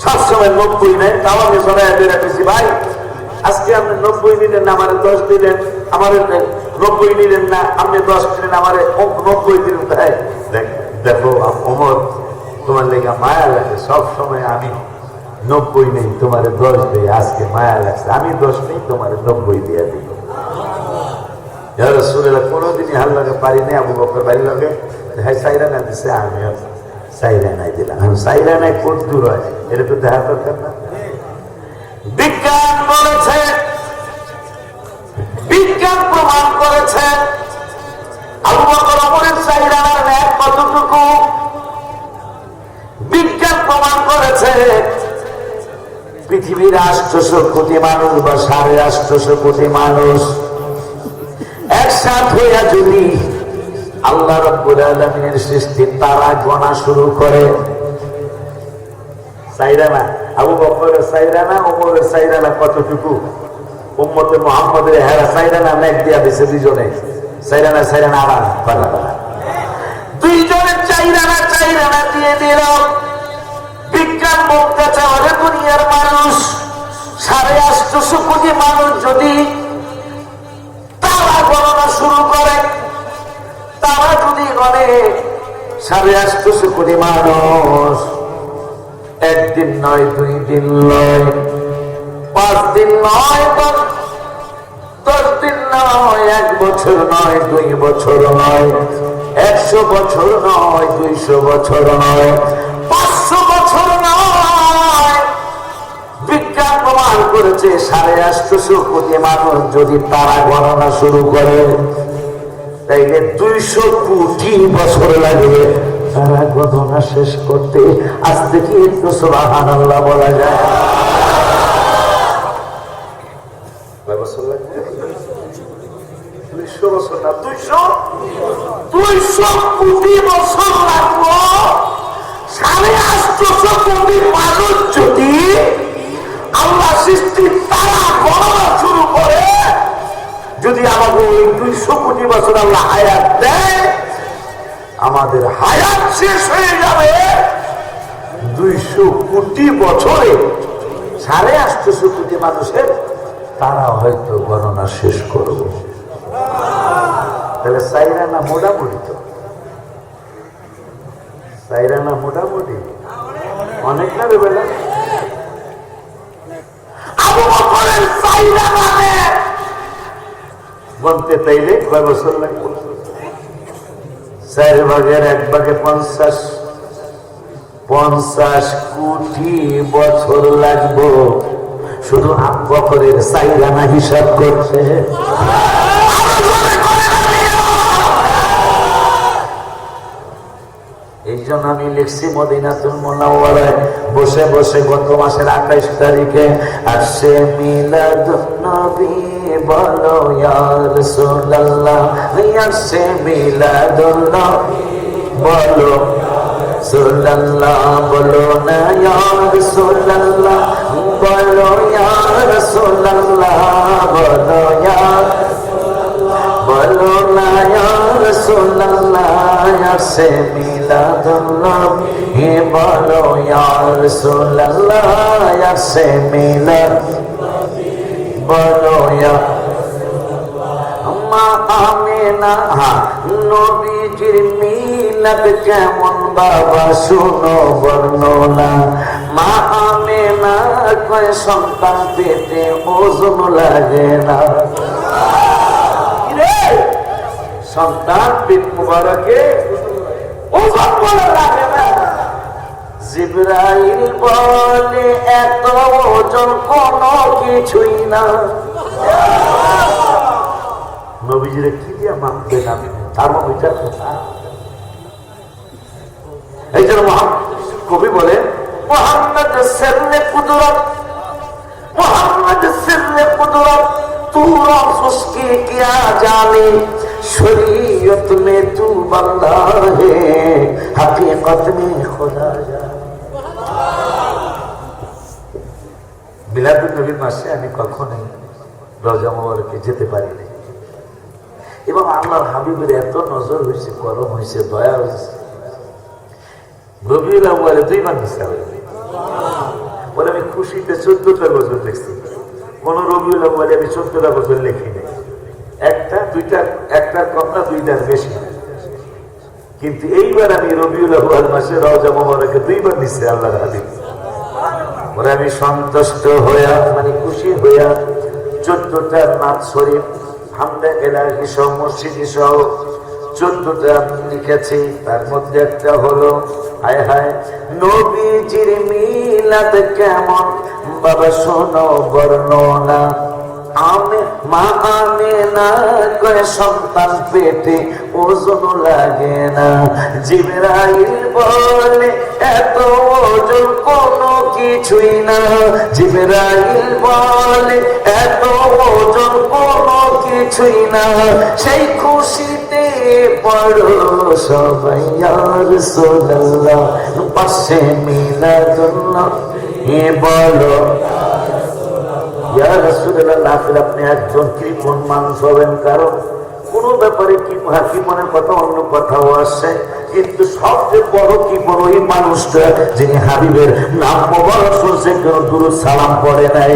A: সবসময় 90 নেই। তাও আমি সবাই রেখেছি ভাই আজকে আপনি 90 নিলেন না, আমার 10 দিলেন, আমার 90 নিলেন না, আপনি 10 দিলেন, আমার 90 দিলেন। দেখো ওমর
B: তোমার লেগে মায়া লাগে। সব সময় আমি 90 নেই, তোমার 10 দেই। আজকে মায়া লাগছে, আমি 10 নেই, তোমার 90 দিয়ে দিব। ইয়া রাসূলুল্লাহ, কোনোদিনই হাল লাগে পারি নাই। আবু বকর বাড়ি লাগে হ্যাঁ সাইরা না দিছে, আমিও সাইরা নাই দিলাম। আমি সাইরা নাই কত দূর হয় এটা তো দেখা দরকার না? বিজ্ঞান বলেছে, বিজ্ঞান প্রমাণ করেছে আবু বকর ওমরের সাইরানার ন্যায় কতটুকু। বিজ্ঞান প্রমাণ করেছে পৃথিবীর 800 কোটি মানুষ বা 850 কোটি মানুষ একসাথ হইয়া যদি আল্লাহ রাব্বুল আলামিনের সৃষ্টি তারা গণা শুরু করে, সাইরানা আবু বকরের সাইরানা ওমরের সাইরানা কতটুকু, উম্মতে মুহাম্মাদের হেরা সাইরানা মেঘ দিয়া দিছে দুইজনে। সাইরানা সাইরানা আড়ান পালা পালা দুইজনের চাইরানা দিয়ে দিল। বিজ্ঞান বলতেছে ওরে দুনিয়ার মানুষ 850 কোটি মানুষ যদি তারা গণনা শুরু করে, তারা যদি গণে 850 কোটি মানুষ, একদিন নয়, 2 দিন নয়, 5 দিন নয়, 10 দিন নয়, 1 বছর নয়, 2 বছর নয়, 100 বছর নয়, 200 বছর নয়, 500 বছর নয়। বিজ্ঞান প্রমাণ করেছে 850 কোটি মানুষ যদি তারা গণনা শুরু করে, তাইলে 200 কোটি বছর লাগবে তারা গণনা শেষ করতে। আজ থেকে একটু সুবহানাল্লাহ বলা যায়। 200 বছর না, 200 কোটি বছর লাগবো 850 কোটি মানুষ যদি আল্লাহ সৃষ্টি তারা গণনা শুরু করে। যদি আমাদের ওই 200 কোটি বছর আল্লাহ হায়াত দেয়, আমাদের হায়াত শেষ হয়ে যাবে 200 কোটি বছরে 850 কোটি মানুষের তারা হয়তো গণনা শেষ করব। তাহলে সাইরানা মোটামুটি, তো সাইরানা মোটামুটি অনেক না রে বেলা। আবু বকরের সাইরানা বলতে তাইলে কয় বছর লাগবে? 4 ভাগের 1 ভাগে 50 কোটি বছর লাগবো শুধু আবু বকরের সাইরানা হিসাব করছে। এই জন্য আমি লিখছি মদিনাতুল মুনাওয়ারায় বসে বসে গত মাসের 28 তারিখে আসছে মিলাদুন নবী বলো ইয়া রাসূলুল্লাহ, আসছে মিলাদুন নবী বলো রাসূলুল্লাহ, বলো না ইয়া রাসূলুল্লাহ, বলো ইয়া রাসূলুল্লাহ, বলো ইয়া বলো না ইয়া রাসূলুল্লাহ, আসছে মিলাদুন নবী বলো ইয়া রাসূলুল্লাহ, আসছে মিলাদুন নবী বলো ইয়া মা আমিনা। নবীজির মিলাদ কেমন বাবা শুনো বর্ণনা। মা আমিনা কয় সন্তান পেটে ওজন লাগে না। সন্তান পেট মুবারকে ওজন বলে লাগে না। জিবরাইল বলে এত ওজন কোনো কিছুই না। নবীজিরে কি দিয়া মাপবেন আপনি? থার্মোমিটার কথা। এই জন্য কবি বলে মুহাম্মদ সিররে কুদরত, মুহাম্মদ সিররে কুদরত তু রব उसकी क्या जाने, शरीयत में तू बंदा है हकीकत में खुदा जाने। মিলাদুন নবীর মাসে আমি কখনোই রওজা মুবারকে যেতে পারিনি এবং আল্লাহর হাবিবের এত নজর হয়েছে, করম হয়েছে, দয়া হয়েছে। রবিউল আউয়ালে 2 বার মিশা হয়েছে বলে আমি খুশিতে 14টা বছর লিখছি। কোন রবিউল আউয়ালে আমি 14টা বছর লিখি নাই। একটা দুইটা, একটার কম না, দুইটার বেশি। কিন্তু এইবার আমি রবিউল আউয়াল মাসে রওজা মোবারকে 2 বার দিচ্ছি আল্লাহর হাবিব। ওরা আমি সন্তুষ্ট হইয়া মানে খুশি হইয়া 14টা নাত শরীফ হামদে এলাহি সহ মসজিদি সহ 14টা লিখেছি। তার মধ্যে একটা হলো হায় হায় নবীজির মিলাদ কেমন বাবা শোনো বর্ণনা। মা আমেনা কয় সন্তান পেটে ওজন লাগে না। জিবরাইল বলে এত ওজন কোনো কিছুই না। জিবরাইল বলে এত ওজন কোনো কিছুই না। সেই খুশিতে পড়ো সবাই ইয়া রাসূলুল্লাহ পাশে মিলাদুল্লাহ এ বলো ইয়া রাসূলুল্লাহ। নাফিল আপনি একজন কৃপণ মানুষ হবেন, কারণ কোন ব্যাপারে মনের কথা অন্য কথাও আসে, কিন্তু সবচেয়ে বড় কৃপণ ওই মানুষটা যিনি হাবিবের নাম মোবারক শুনছে কেন দুরূদ সালাম পড়ে নাই।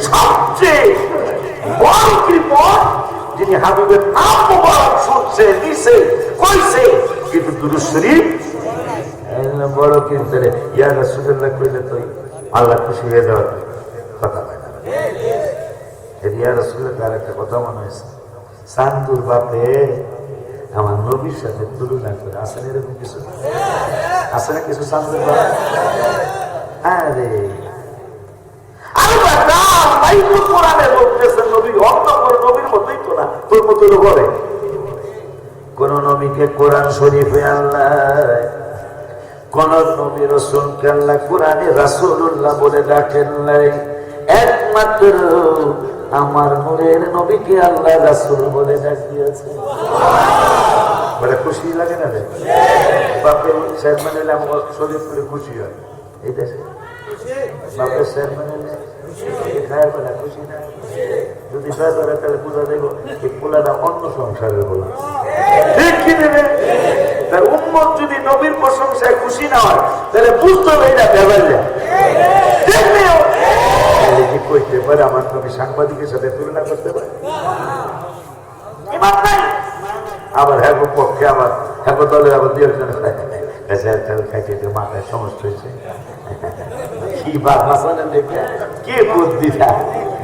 B: সবচেয়ে বড় কৃপণ যিনি হাবিবের নাম মোবারক শুনছে দিছে কইছে কিন্তু দুরূদ শরীফ বড় কিন্তু ইয়া রাসূলুল্লাহ কইলে তো আল্লাহ খুশি হয়ে যাওয়ার কথা হয় না। ইয়া রাসূলুল্লাহ তার একটা কথা মনে হয়েছে, সান্দুর বাপে আমার নবীর সাথে তুলনা করে আসেন এরকম কিছু আসে না কিছু সান্দুর বাপ? আরে কোন নবীকে কোরআন শরীফে আল্লাহ, কোন নবী রাসূলকে আল্লাহ কোরআনে রাসূলুল্লাহ বলে ডাকেন নাই। একমাত্র আমার নূরের নবীকে আল্লাহ রাসূল বলে ডাকিয়েছে। বড় খুশি লাগে না রে বাপের চেয়ারম্যান হলে আমার শরীর করে খুশি হয়। এই দেশে বাপের চেয়ারম্যান হলে খায় বলে খুশি না। যদি খায় ধরে তাহলে পূজা দেব এই পোলাটা অন্য সংসারের বলা ঠিক কি দেবে। তার উম্মত যদি নবীর প্রশংসায় খুশি না হয় তাহলে বুঝতে হবে এটা ব্যবহার কি করতে পারে। আমার নবী সাংবাদিকের সাথে তুলনা করতে পারে? আবার হ্যাঁ পক্ষে আবার হ্যাঁ দলের আবার দুই একজন খাইতে মাথায় সমস্যা হয়েছে কি বাঁচানোর লেগে কে বুদ্ধি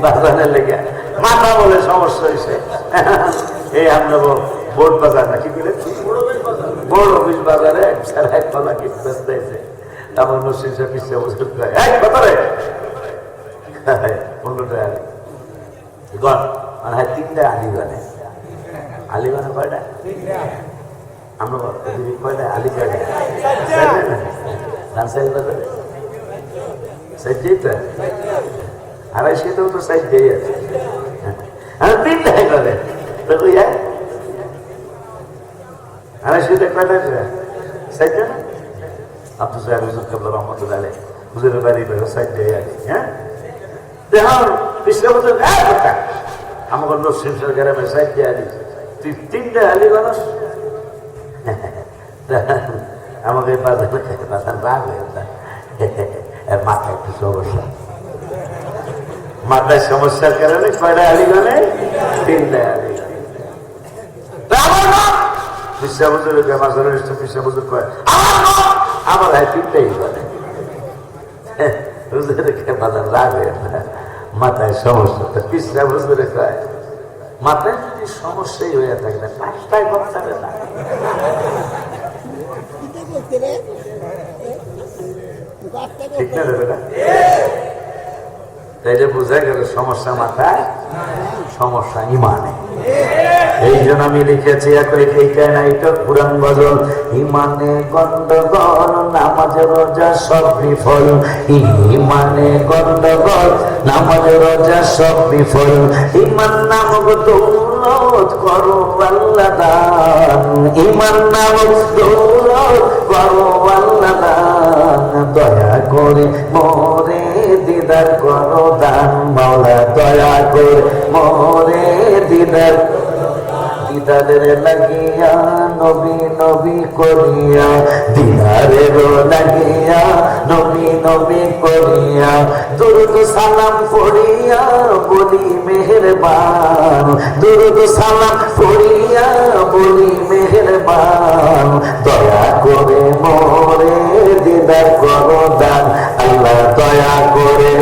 B: বাঁচানোর লেগে মাথা বলে সমস্যা হয়েছে। এই আমরা বোর্ড বাজার না কি বলে বড় অফিস বাজারে এক পালা কি ব্যস্ত হয়েছে। আমার নসির সাহেব পিছিয়ে বসে এক ব্যাপারে 15টা আলি গণ মানে হয় 3টা আলিগণে। আলিগণে কয়টা? আমরা কয়টা আলিগণে রানসাইল বাজারে সাইড যেতে 250তেও তো সাইড দিয়ে আছে। 3টা করে তো ওই 250তে কয়টা সাইড না আব্দুল সাহেব হুজুর কাবলা রহমতুল্লাহ আলাইহি হুজুরের বাড়ি বেরো সাইড দিয়ে আছে। হ্যাঁ দেহার পিছলে বছর আমার নসির গ্রামের সাইড দিয়ে আলি তুই 3টা আলি মানুষ আমাকে বাজার রাগ হয়ে মাথায় একটু সমস্যা। মাথায় সমস্যার কারণে কয়টা আলিগণে 3টা আলিগণে। পিসা বছর পিসা বছর কয় আমার 3টাই বলে বাজার রাগ হয়ে মাথায় সমস্যা। পিসা বছরে কয় মাথায় যদি সমস্যাই হয়ে থাকে না 5টায় করতে হবে না। ঠিক না রে বেটা? তাই যে বোঝা গেল সমস্যা মাথায়, সমস্যা ইমানে। এই জন্য আমি লিখেছি এইটা না এটা পুরাণ গজল। ইমানে গন্ডগোল নামাজ রোজা সব বিফল। ইমানে গন্ডগোল নামাজ রোজা সব বিফল। ইমান নামক দৌলত করো আল্লাহ দান। ইমান নামক দৌলত করো আল্লাহ দান। দয়া করে মোরে দিদার করো দান। মাওলা দয়া করে মোরে দিদার দিদারের লাগিয়া নবী নবী করিয়া দিদারের লাগিয়া নবী নবী করিয়া দুরুদ সালাম পড়িয়া বলি মেহেরবান দুরুদ সালাম পড়িয়া বলি মেহেরবান দয়া করে মোরে দিদার করো দান আল্লাহ দয়া করে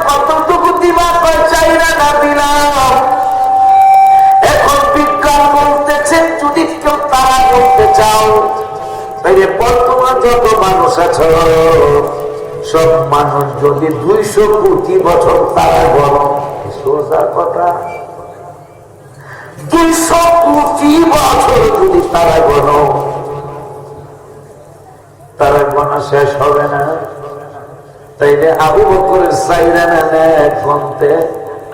B: কতটুকু দিবা চাইরা না দিলাম এখন বিজ্ঞান বলতেছে যদি কেউ তারা করতে চাও তাইলে বর্তমান যত মানুষ আছে সব মানুষ যদি 200 কোটি বছর তারা গরম সোজা কথা 200 কোটি বছর যদি তারা গরম তারা গণা শেষ হবে না তাইলে আবু বকরের সাইরানা নেয় গন্তে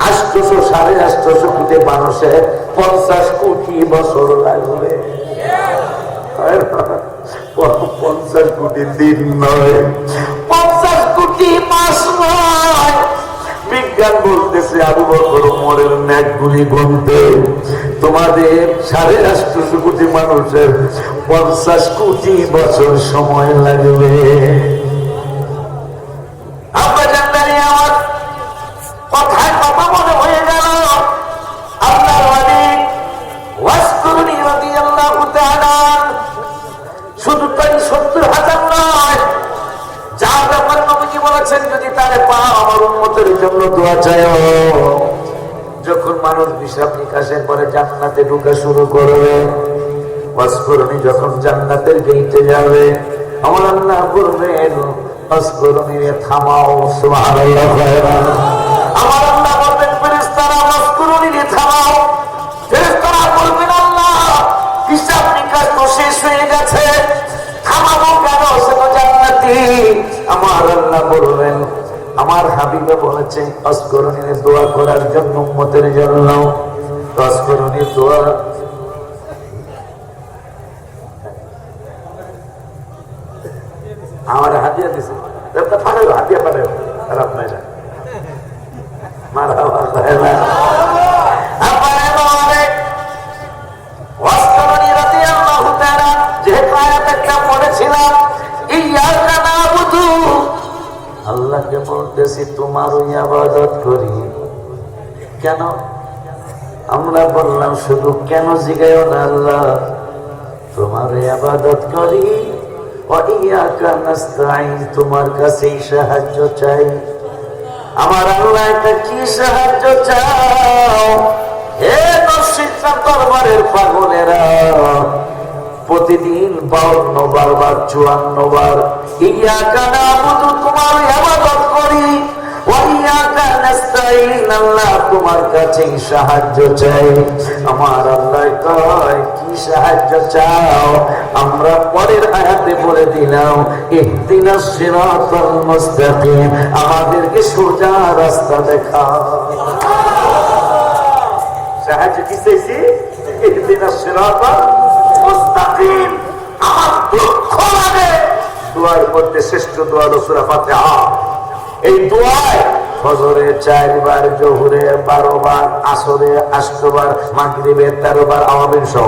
B: 800 850 কোটি মানুষে 50 কোটি বছর লাগবে 50 কোটি দিন নয় 50 কোটি মাস নয় বিজ্ঞান বলতেছে আবু বকর ওমরের নেক গুলি গুনতে তোমাদের 850 কোটি মানুষের 50 কোটি বছর সময় লাগবে শুধু তাই 70,000 নয় যা ব্যাপার নবীজি বলেছেন যদি তারে পাও আমার উম্মতের জন্য দোয়া চাইও যখন মানুষ হিসাব নিকাশের পরে জান্নাতে ঢোকা শুরু করবে ওয়াসকুরনি যখন জান্নাতের গেটে যাবে আমার আল্লাহ বলবেন ওয়াসকুরনি থামাও সুবহানাল্লাহ আমার আল্লাহ বলবেন ফেরেশতারা ওয়াসকুরনি থামাও ফেরেশতারা বলবেন আল্লাহ হিসাব নিকাশ তো শেষ হয়ে গেছে থামাবো কেন সে তো জান্নাতি আমার আল্লাহ বলবেন আমার হাবিবে বলেছে ওয়াসকুরনি দোয়া করার জন্য উম্মতের জন্য ওয়াসকুরনি দোয়া আমার হাতিয়া দিছে পাঠাবো হাতিয়া পাঠাবো খারাপ নাই না মারা আল্লাহকে বলতেছি তোমার ইবাদত করি কেন আমরা বললাম শুধু কেন জিগাইও না আল্লাহ তোমার ইবাদত করি তোমার কাছেই সাহায্য চাই আমার আল্লাহ এটা কি সাহায্য চাও হে দর্শিকার দরবারের পাগলেরা প্রতিদিন 52 বার বা 54 বার ইয়াকা নাবুদু তোমার ইবাদত করি ওয়া ইয়াকা নাস্তাইন আল্লাহ তোমার কাছেই সাহায্য চাই আমার আল্লাহ কয় কি সাহায্য চাও আমরা পরের আয়াতে বলে দিলাম ইহদিনাস সিরাতাল মুস্তাকিম আমাদেরকে সোজা রাস্তা দেখাও সাহায্য কি চাইছি ইহদিনাস সিরাতাল মুস্তাকিম আমার দুঃখ লাগে দোয়ার মধ্যে শ্রেষ্ঠ দোয়া সূরা ফাতিহা এই দোয়ায় ফজরে 4 বার জোহরে 12 বার আসরে 8 বার মাগরিবে 13 বার আওয়ামিন সহ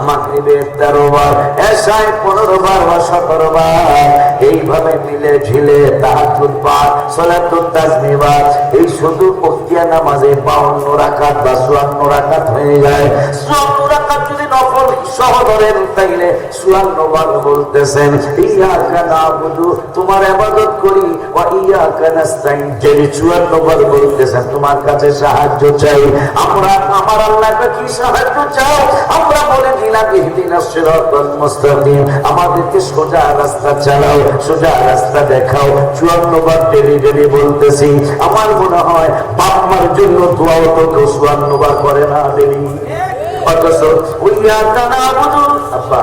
B: মাগরিবে 13 বার এশায় 15 বার বা 17 বার এইভাবে মিলে ঝিলে তাহাজ্জুদ পাঠ সালাতুত তাসবিহাত এই শুধু ওয়াক্তিয়া নামাজে 52 রাকাত বা 54 রাকাত হয়ে যায় 54 রাকাত যদি নফল সহ ধরেন তাইলে 54 বার বলতেছেন ইয়াকা নাবুদু তোমার ইবাদত করি ওয়া ইয়াকা নাস্তাইন যেই 54 বার বলতেছেন তোমার কাছে সাহায্য চাই আমরা আমার আল্লাহকে কি সাহায্য চাও আমরা বলে দিলাম ইহদিনাস সিরাতাল মুস্তাকিম আমাদেরকে সোজা রাস্তা চালাও সোজা রাস্তা দেখাও 54 বার ডেলি বলতেছি আমার মনে হয় বাপ মার জন্য দোয়াও তো 54 বার করে না ডেলি অথচ ইয়াকা নাবুদু আব্বা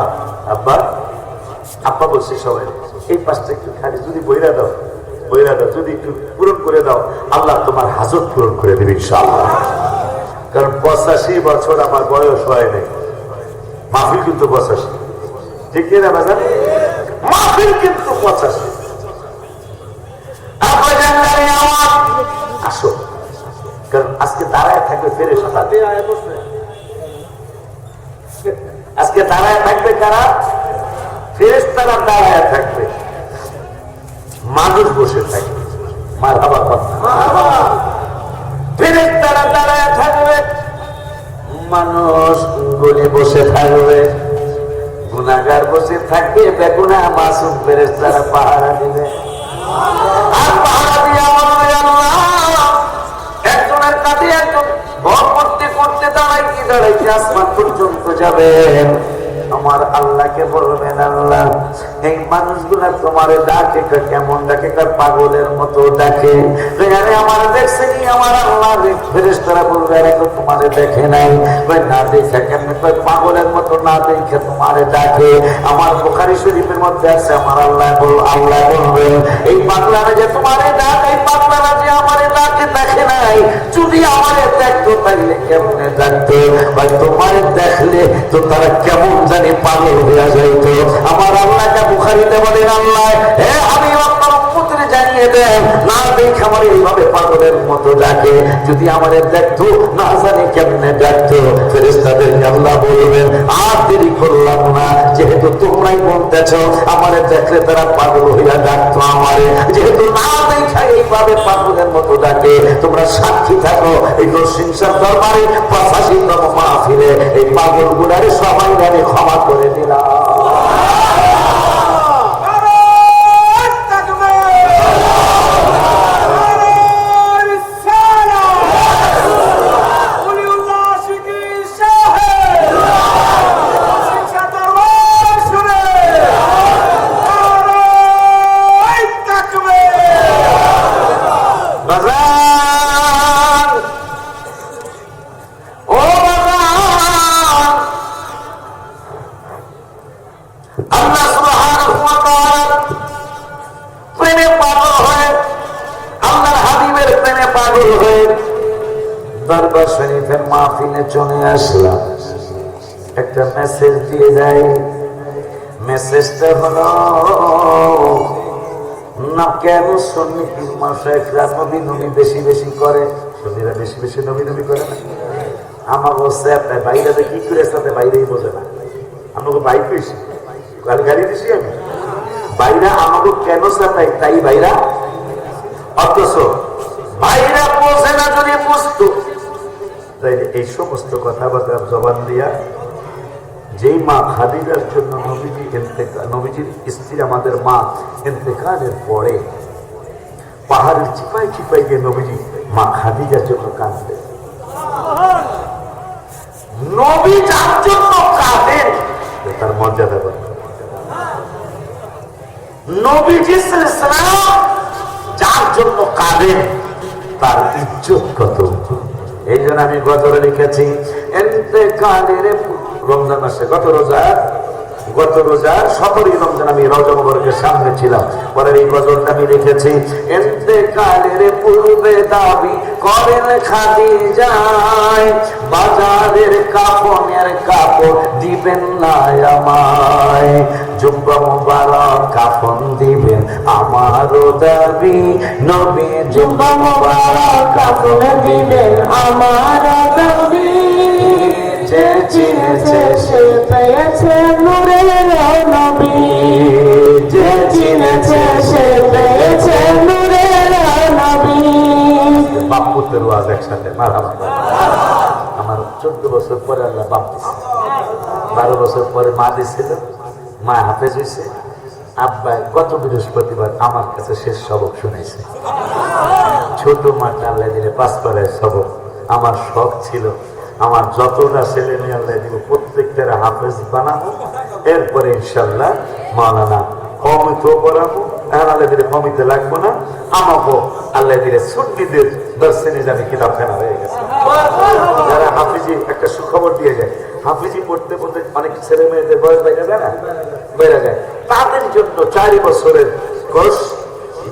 B: আব্বা আব্বা বলছি সবাই এই পাঁচটা একটু খালি যদি বইরা দাও যদি একটু পূরণ করে দাও আল্লাহ তোমার হাজত পূরণ করে দেবে ইনশাআল্লাহ কারণ 85 বছর আমার বয়স হয় নাই মাহফিল কিন্তু 85 ঠিক না বাজার মাহফিল কিন্তু 85 আসো আজকে দাঁড়ায় থাকবে ফেরেশতা, আজকে দাঁড়ায় থাকবে কারা? ফেরেশতারা দাঁড়ায় থাকবে, মানুষ বসে থাকবে। মারহাবা কথা। ফেরেশতারা দাঁড়ায় থাকবে, মানুষ গুলি বসে থাকবে, গুনাহগার বসে থাকবে, বেগুনাহ মাসুম ফেরেশতারা পাহারা দিবে। আর পাহারা দিয়ে বলবে আল্লাহ, একজনের কাছে একজন ভর করতে করতে দাঁড়াইতে আসমান পর্যন্ত যাবেন। আমার আল্লাহকে বলবেন, আল্লাহ এই মানুষগুলা তোমারে ডাকে, কেমন ডাকে? পাগলের মতো ডাকে। আমার দেখছেনি আমার আল্লাহ। ফেরেশতারা বলবে, তোমারে দেখে নাই। না দেখে কেমন? পাগলের মতো না দেখে তোমারে ডাকে। আমার বুখারী শরীফের মধ্যে আছে, আমার আল্লাহ বলবেন, এই পাগলারা যে তোমারে ডাক, এই পাগলারা যে আমারে ডাকে দেখে নাই, যদি আমারে দেখতো তাইলে কেমনে ডাকতো? তোমারে দেখলে তো তারা কেমন জানি পাগল হয়ে যাইত। আমার আল্লাহকে বুখারীতে বলেন, আল্লাহ আমি আপনার উম্মতরে জানিয়ে দেন, না দেখে আমার এইভাবে পাগলের মতো ডাকে, যদি আমারে দেখতো না জানি কেমনে ডাকতো। ফেরেশতাদেরকে আল্লাহ বলবেন, আর দেরি করলাম না, যেহেতু তোমরাই বলতেছ আমারে দেখলে তারা পাগল হইয়া ডাকতো আমারে, যেহেতু না দেখে এইভাবে পাগলের মতো ডাকে, তোমরা সাক্ষী থাকো এই নরসিংসার দরবারে 85তম মাহফিলে এই পাগল গুলারে সবাই আমি ক্ষমা করে দিলাম। দরবার শরীফের মাহফিলে চলে আসলাম, একটা মেসেজ দিয়ে যাই। মেসেজটা হলো, না কেন সুন্নি পীর মাশায়েখরা নবী নবী বেশি বেশি করে? সুন্নিরা বেশি বেশি নবী নবী করে না? আমার বলছে আপনার বাইরে কি করে সাথে বাইরেই বোঝে না। আমাকে বাইক পেয়েছি, গাড়ি দিছি আমি, বাইরা আমাকে কেন সাথে তাই বাইরা, অথচ বাইরা বোঝে না। যদি বুঝতো তাইলে এই সমস্ত কথাবার্তার জবান দিয়া, যেই মা খাদিজার জন্য নবীজির স্ত্রী আমাদের মা ইন্তেকালের পরে পাহাড়ের চিপাই চিপাই গিয়ে নবীজি মা খাদিজার জন্য কাঁদতেন। নবী যার জন্য কাঁদেন তার মর্যাদা কত, নবীজি সাল্লাল্লাহু যার জন্য কাঁদেন তার ইজ্জত কত। এই জন্য আমি গজলে লিখেছি, ইন্তেকালের রমজান মাসে গত রোজার 17ই রমজান আমি রওজা মুবারকের সামনে ছিলাম, পরে এই গজলটা আমি লিখেছি, ইন্তেকালের পূর্বে দাবি করেন খাদিজা, বাজারের কাফনের কাপড় দিবেন না আমায়, জুব্বা মুবারক কাফন দিবেন আমারও দাবি, নবী জুব্বা মুবারক কাফন দিবেন আমারও দাবি, যে চিনেছে সে পেয়েছে নূরের নবী, যে চিনেছে সে পেয়েছে নূরের নবী। বাপ পুত্রের ওয়াজ একসাথে মারহাবা। আমার 14 বছর পরে আল্লাহ বাপ দিছে, 12 বছর পরে মা দিছিল, মা হাফেজ হয়েছে। আব্বা গত বৃহস্পতিবার আমার কাছে শেষ সবক শুনেছে। ছোট মাটা আল্লাহ দিলে 5 পাড়ায় সবক। আমার শখ ছিল আমার যতটা ছেলে মেয়ে আল্লাহ দিব প্রত্যেকটার হাফেজ বানাবো, এরপরে ইনশাল্লাহ মাওলানা কমিত করাবো। আল্লাহ দিলে কমিতে লাগবো না, আমাকে আল্লাহ দিলে সুন্নিদের দর্শনে যাবে কিতাবখানা হয়ে গেছে। যারা হাফিজি একটা সুখবর দিয়ে যায়, হাফিজি পড়তে পড়তে অনেক ছেলে মেয়েদের বয়স বেড়ে যায় না, বেড়ে যায়, তাদের জন্য 4 বছরের কোর্স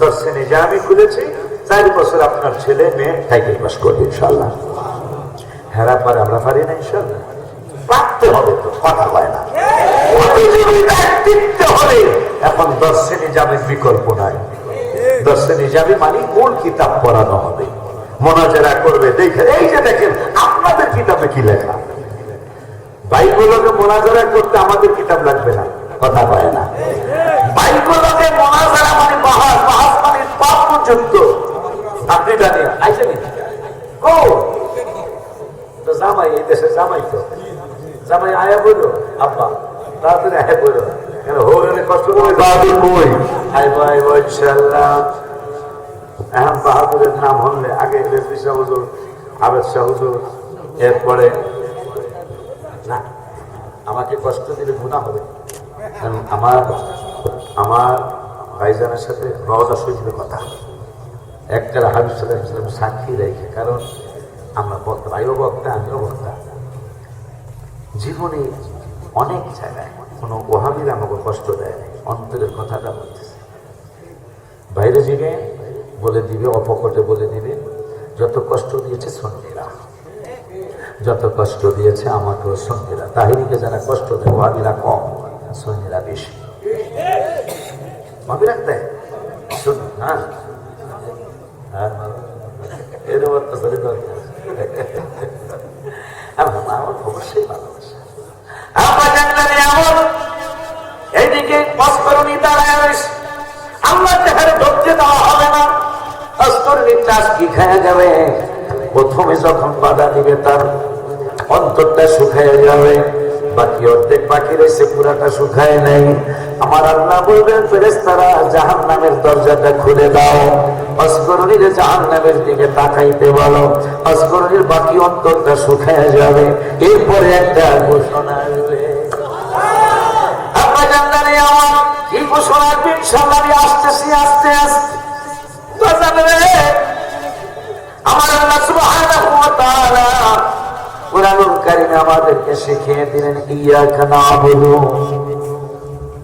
B: দর্শনে যা আমি খুলেছি, 4 বছর আপনার ছেলে মেয়ে সাইকেল পাস করবে ইনশাল্লাহ। হেরা পারে আমরা পারি না ইনশাল্লাহ, পারতে হবে তো, কথা হয় না। এখন দর্শনে যাবে বিকল্প নাই, দর্শনে যাবে মানে মূল কিতাব পড়ানো হবে, মোনাজারা করবে। দেখে এই যে দেখেন আপনাদের কিতাবে কি লেখা, বাইবেলকে মোনাজারা করতে আমাদের কিতাব লাগবে না, কথা কয় না। বাইবেলকে মোনাজারা মানে বাহাস, বাহাস মানে পাপ যুদ্ধ। আপনি জানেন আইসেন ও তো জামাই, এই দেশে জামাই, তো জামাই আয়া বললো আব্বা তাড়াতাড়ি আয়া বললো, কেন হোরে কষ্ট করে বাহাদুর কই আইব আইব ইনশাআল্লাহ। এখন বাহাদুরের নাম হলে আগে রেজভি শাহ হুজুর, আবেদ শাহ হুজুর, এরপরে না আমাকে কষ্ট দিলে গুনাহ হবে। কারণ আমার ভাইজানের সাথে রওজা শরীফের কথা একটা হাবিব সাল্লাল্লাহু আলাইহি ওয়াসাল্লাম সাক্ষী রেখে, কারণ আমরা বক্তা, ভাইও বক্তা আমিও বক্তা, জীবনে অনেক জায়গায় কোনো ওহাবিরা আমাকে কষ্ট দেয় নাই, অন্তরের কথাটা বলতেছে। বাইরে জীবে বলে দিবে, অপকটে বলে দিবে, যত কষ্ট দিয়েছে সন্ধিরা, যত কষ্ট দিয়েছে আমাকেও সন্ধিরা। তাহিরিকে যারা কষ্ট দেয় ওহাবিরা কম, সন্ধিরা বেশি। ভাবি রাখতে শুনুন, হ্যাঁ অবশ্যই ভালোবাসা। এইদিকে পস্করণী দাঁড়ায় আল্লাহ যেখানে ধরতে দেওয়া হবে না, অস্করণীর চাষ কি খাওয়া যাবে। প্রথমে যখন বাধা দিবে তার অন্তরটা শুকায় যাবে, বাকি অর্ধেক বাকি রয়েছে, পুরাটা শুকায় নাই। আমার আল্লাহ বলবেন ফেরেশতারা জাহান্নামের দরজাটা খুলে দাও, অস্করণীর জাহান্নামের দিকে তাকাইতে বলো, অস্করণীর বাকি অন্তরটা শুকায় যাবে। এরপরে একটা ঘোষণা আসবে, আপনার জানলে আমার কি ঘোষণা আসবে ইনশাআল্লাহ আমি আসতেছি আস্তে আস্তে। আমার আল্লাহ সুবহানাহু ওয়া তাআলা কুরআনুল কারীমে আমাদেরকে শিখিয়ে দিলেন ইয়াকা না'বুদু,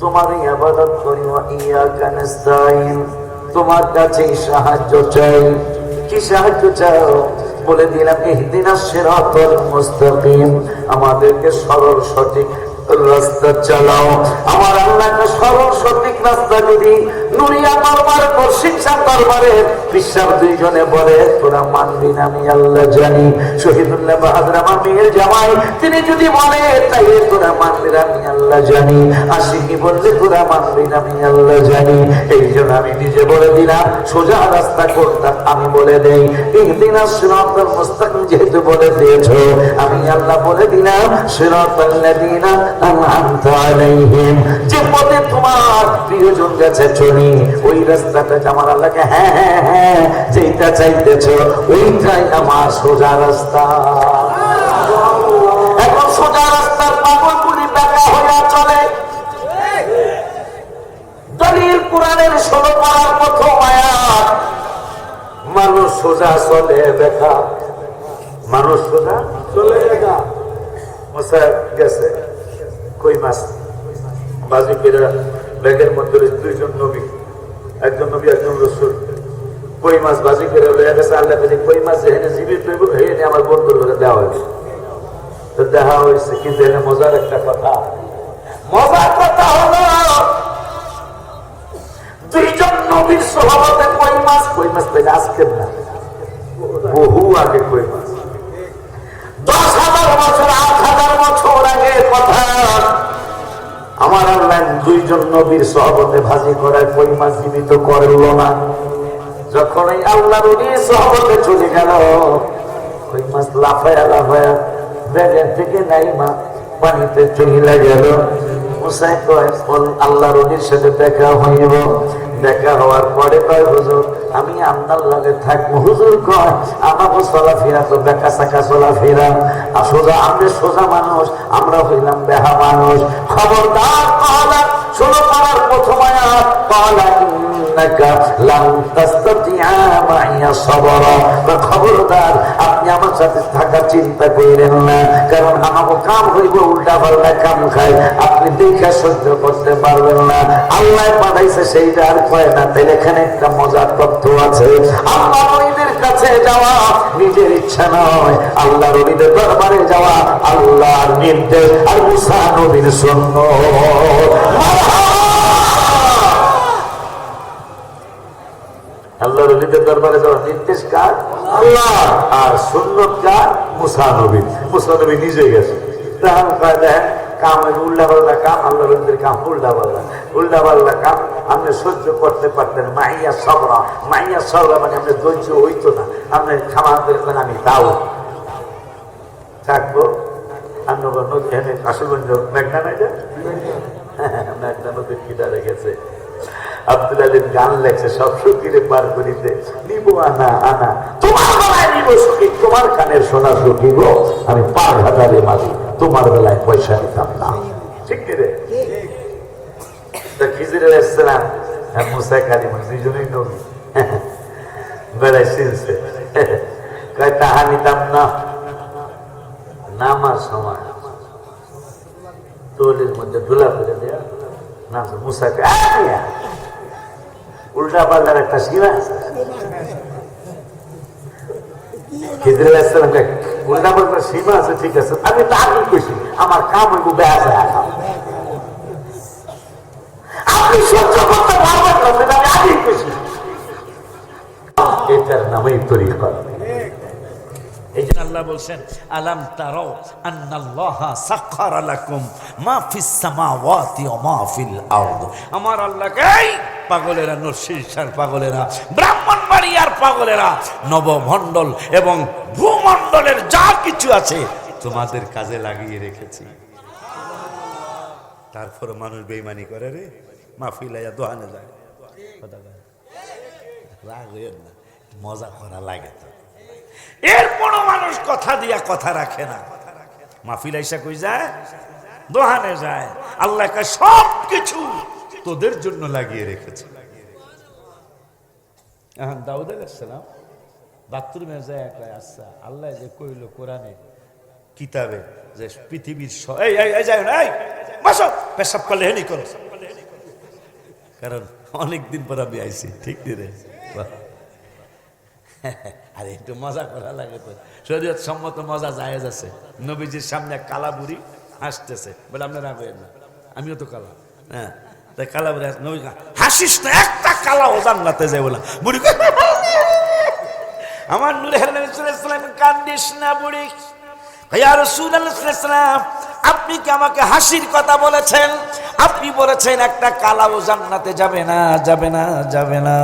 B: তোমারই ইবাদত করি, ওয়া ইয়াকা নাস্তাঈন, তোমার কাছেই সাহায্য চাই। কি সাহায্য চাও? বলে দিলাম ইহদিনাস সিরাতাল মুস্তাকিম, আমাদেরকে সরল সঠিক রাস্তা চালাও। আমার আল্লাহকে সরল সঠিক রাস্তা যদি নুরিয়া দরবার শিক্ষা দরবারে বিশ্বাস দুইজনে বলে তোরা মানবি না আমি আল্লাহ জানি, শহীদুল্লাহ বাহাদুর আমার মেয়ের জামাই তিনি যদি বলে তাই তোরা মানবি না আমি আল্লাহ জানি, আশিকি বললে তোরা মানবি না আমি আল্লাহ জানি। এই জন্য আমি নিজে বলে দিলাম সোজা রাস্তা করতাম, আমি বলে দেই ইহদিনাস সিরাতাল মুস্তাকিম, যেহেতু বলে দিয়েছো আমি আল্লাহ বলে দিলাম সিরাতাল্লাযীনা আনআমতা আলাইহিম, যে পথে তোমার প্রিয়জন গেছে চলি ওই রাস্তাটা আমার আল্লাহকে হ্যাঁ হ্যাঁ হ্যাঁ যেটা চাইতেছ ওইটাই আমার সোজা রাস্তা। এখন সোজা রাস্তার পাগলগুলি বেকা হইয়া চলে। দলিল কোরআনের 16 পারার প্রথম আয়াত, মানুষ সোজা চলে বেকা, মানুষ সোজা চলে বেকা। মুসা গেছে কই মাছ বাজি করে ব্যাগের মধ্যে দুইজন নবী, একজন নবী একজন রাসূল, কই মাছ বাজি করে লয়ে গেছে। আল্লাহ বলে কই মাছ এখানে জীবিত হয়ে আমার বন্ধুর লোকে দেওয়া হয়েছে। তো দেখা হয়েছে, কিন্তু এখানে মজার একটা কথা, মজার কথা হলো দুইজন নবীর সহবতে কই মাছ পেলে আজকের না, বহু আগে কই মাছ, 10,000 বছর 8,000 বছর আগের কথা। আমার আল্লাহ দুইজন নবীর সহবতে ভাজি করায় কই মাছ জীবিত করল না। যখন এই আল্লাহ নবীর সহবতে চলে গেল, কই মাছ লাফায়া লাফায়া ব্যাগের থেকে নাইমা পানিতে চলে গেল। মুসাই কয় আল্লাহ নবীর সাথে দেখা হইব। দেখা হওয়ার পরে কয় হুজুর আমি আপনার লগে থাকবো। হুজুর কয় আমাকে চলাফেরা তো বেকা চাকা চলাফেরা, সোজা আমরা সোজা মানুষ, আমরা হইলাম বেহা মানুষ। খবরদার কলা 16 পারার প্রথম আয়াত, কলা ইন্নাকা লান তাসতাতিআ মাইয়া সাবরা, খবরদার আপনি আমার সাথে থাকার চিন্তা করেন না, কারণ আমাকে কাম হইব উল্টা পাল্টা কাম খাই, আপনি দেখে সহ্য করতে পারবেন না। আল্লাহ পাঠাইছে সেইটা আর কয় না। তাই এখানে একটা মজার তথ্য আছে, আল্লাহ নবীদের কাছে যাওয়া নিজের ইচ্ছা নয়, আল্লাহ নবীদের দরবারে যাওয়া আল্লাহর নির্দেশ আর মুসা নবীর সুন্নাত। আল্লাহ আল্লাহর ওলিদের দরবারে যাওয়ার নির্দেশ কার? আল্লাহ। আর সুন্নত কার? মুসা নবী। মুসা নবী নিজে গেছে। দেখেন কাম উল্টা পাল্টা কাম, আল্লাহর ওলিদের কাম উল্টা পাল্টা কাম আপনি সহ্য করতে পারতেন। মাইয়া সবরা মানে আপনি ধৈর্য হইতো না, আপনি ক্ষমা করবেন আমি তাও থাকবো। আসলগঞ্জ মেঘনা নাই যে মেঘনা নদীর কিনারে গেছে, আব্দুল আলীর গান লেখছে, সব সখীরে পার করিতে নিব আনা আনা, তোমার বেলায় নিব সখী, তোমার কানের শোনা সখী গো, আমি পার হাজারে মাঝি, তোমার বেলায় পয়সা নিতাম না। ঠিক কি রে? খিজির আলাইহিসসালাম আর মুসা কালিম দুইজনেই নবী বেড়াই চিনছে, কয় তাহা নিতাম না। নামার সময় তোলের মধ্যে ধুলা করে দেয়া নাম মুসাকে উল্টা পাল্টার একটা সীমা আছে। খিজির আলাইহিস সালামকে উল্টা পাল্টার সীমা আছে, ঠিক আছে, আমি তো আগে কইছি আমার কাম হইব বেয়াসা কাম, আপনি সহ্য করতে পারবেন না, সেটা আমি আগেই কইছি। এটার নামই তরিকা।
A: এই জন্য আল্লাহ বলছেন আলাম তারাও আন্নাল্লাহা সাখারা লাকুম মা ফিস সামাওয়াতি ওয়া মা ফিল আরদ। আমার আল্লাহকে এই পাগলেরা, নরসিংহার পাগলেরা, ব্রাহ্মণবাড়িয়ার পাগলেরা, নবমণ্ডল এবং ভূমণ্ডলের যা কিছু আছে তোমাদের কাজে লাগিয়ে রেখেছি। তারপর মানুষ বেঈমানি করে রে, মাহফিলাইয়া দোহানে যায়, রাগ হইল না, মজা করা লাগে তো। এরপরও মানুষ কথা দিয়া কথা রাখে না, মাহফিল আইসা কই যায়, দোহানে যায়। আল্লাহ সব কিছু তোদের জন্য লাগিয়ে রেখেছে। এখন দাউদ আলাইহিস সালাম বাথরুমে যায় একা, আচ্ছা আল্লাহ যে কইল কোরআনে কিতাবে যে পৃথিবীর পেশাব করলে হেনি করো, কারণ অনেকদিন পর আমি আইছি। ঠিক রে? আরে একটু মজা করা লাগে তো, শরীয়ত সম্মত মজা জায়েজ আছে। নবীজির সামনে কালা বুড়ি হাসতেছে, বলে আপনারা রাখবেন না, আমিও তো কালা। হ্যাঁ, তাই কালা বুড়ি নবী হাসিস না, একটা কালা ও জান্নাতে যায় বলা বুড়ি, আমার নূরে ইসলাম কান্দিস না বুড়ি। ইয়া রাসূলুল্লাহ সাল্লাল্লাহু আলাইহি ওয়াসাল্লাম, আপনি কি আমাকে হাসির কথা বলেছেন? আপনি বলেছেন একটা কালাও জান্নাতে যাবে না, যাবে না, যাবে না।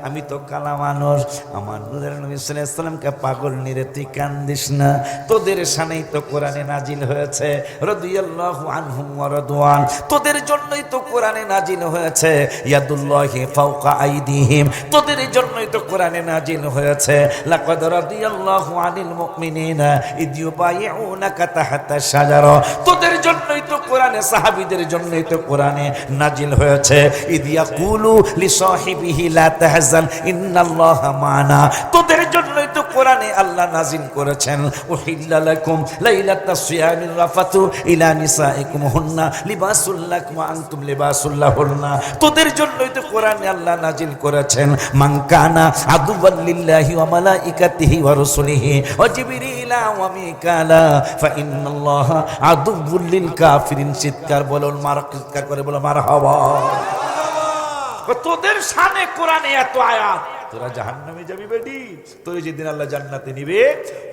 A: আমি তো কালা মানুষ। আমার নূরের নবী সাল্লাল্লাহু আলাইহি ওয়াসাল্লামকে পাগল নিরে তুই কান্দিস না, তোদের শানেই তো কোরআনে নাজিল হয়েছে রাদিয়াল্লাহু আনহুম ওয়া রাদওয়ান, তোদের জন্যই তো কোরআনে নাজিল হয়েছে ইয়াদুল্লাহি ফাওকা আইদিহিম, তোদের জন্যই তো কোরআনে নাজিল হয়েছে লাকাদ রাদিয়াল্লাহু আনিল মুমিনিনা ইদ ইউবাইউনাকা তাহতা শাজারা, তোদের জন্যই তো কোরআনে, সাহাবীদের জন্যই তো কোরআনে নাজিল হয়েছে ইদ ইয়াকুলু লিসাহিবিহি লা তাহজান ইন্নাল্লাহা মা'ানা, তোদের জন্যই তো কোরআনে আল্লাহ নাজিল করেছেন উহিল্লা লাকুম লাইলাতাস সিয়ামির রাফাতু ইলা নিসাইকুম হুন্না লিবাসুল লাকুম ওয়া আনতুম লিবাসুল লাহুন্না, তোদের জন্যই তো কোরআনে আল্লাহ নাজিল করেছেন মান কানা আদুওয়াল লিল্লাহি ওয়া মালাইকাতিহি ওয়া রাসূলিহি ওয়া জিবরিলা ওয়া মিকালা ফা ইন্নাল্লাহা আদুউল লিল কাফিরিন। চিৎকার বলুন, চিৎকার করে বলো মারহাবা। তোদের শানে কোরআনে এত আয়াত, তোরা জাহান্নামে যাবি বেটি, তোর যেদিন আল্লাহ জান্নাতে নিবে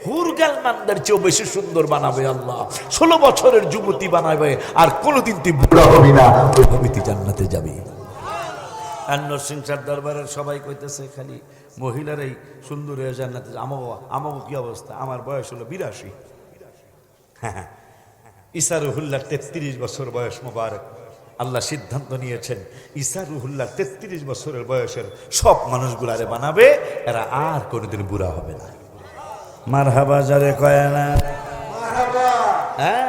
A: হুরগালমানদের চেয়েও বেশি সুন্দর বানাবে আল্লাহ, 16 বছরের যুবতী বানাবে, আর কোনোদিন তুই বুড়া হবি না, ওইভাবে তুই জান্নাতে যাবি। আর নরসিংহার দরবারের সবাই কইতেছে খালি মহিলারাই সুন্দর হয়ে জান্নাতে। আমাকে কি অবস্থা, আমার বয়স হলো 82। হ্যাঁ, ঈসা রুহুল্লাহ 33 বছর বয়স মোবারক। আল্লাহ সিদ্ধান্ত নিয়েছেন ঈসা রুহুল্লাহ 33 বছরের বয়সের সব মানুষগুলারে বানাবে, এরা আর কোনোদিন বুড়া হবে না। মারহাবা যারে কয় না, হ্যাঁ।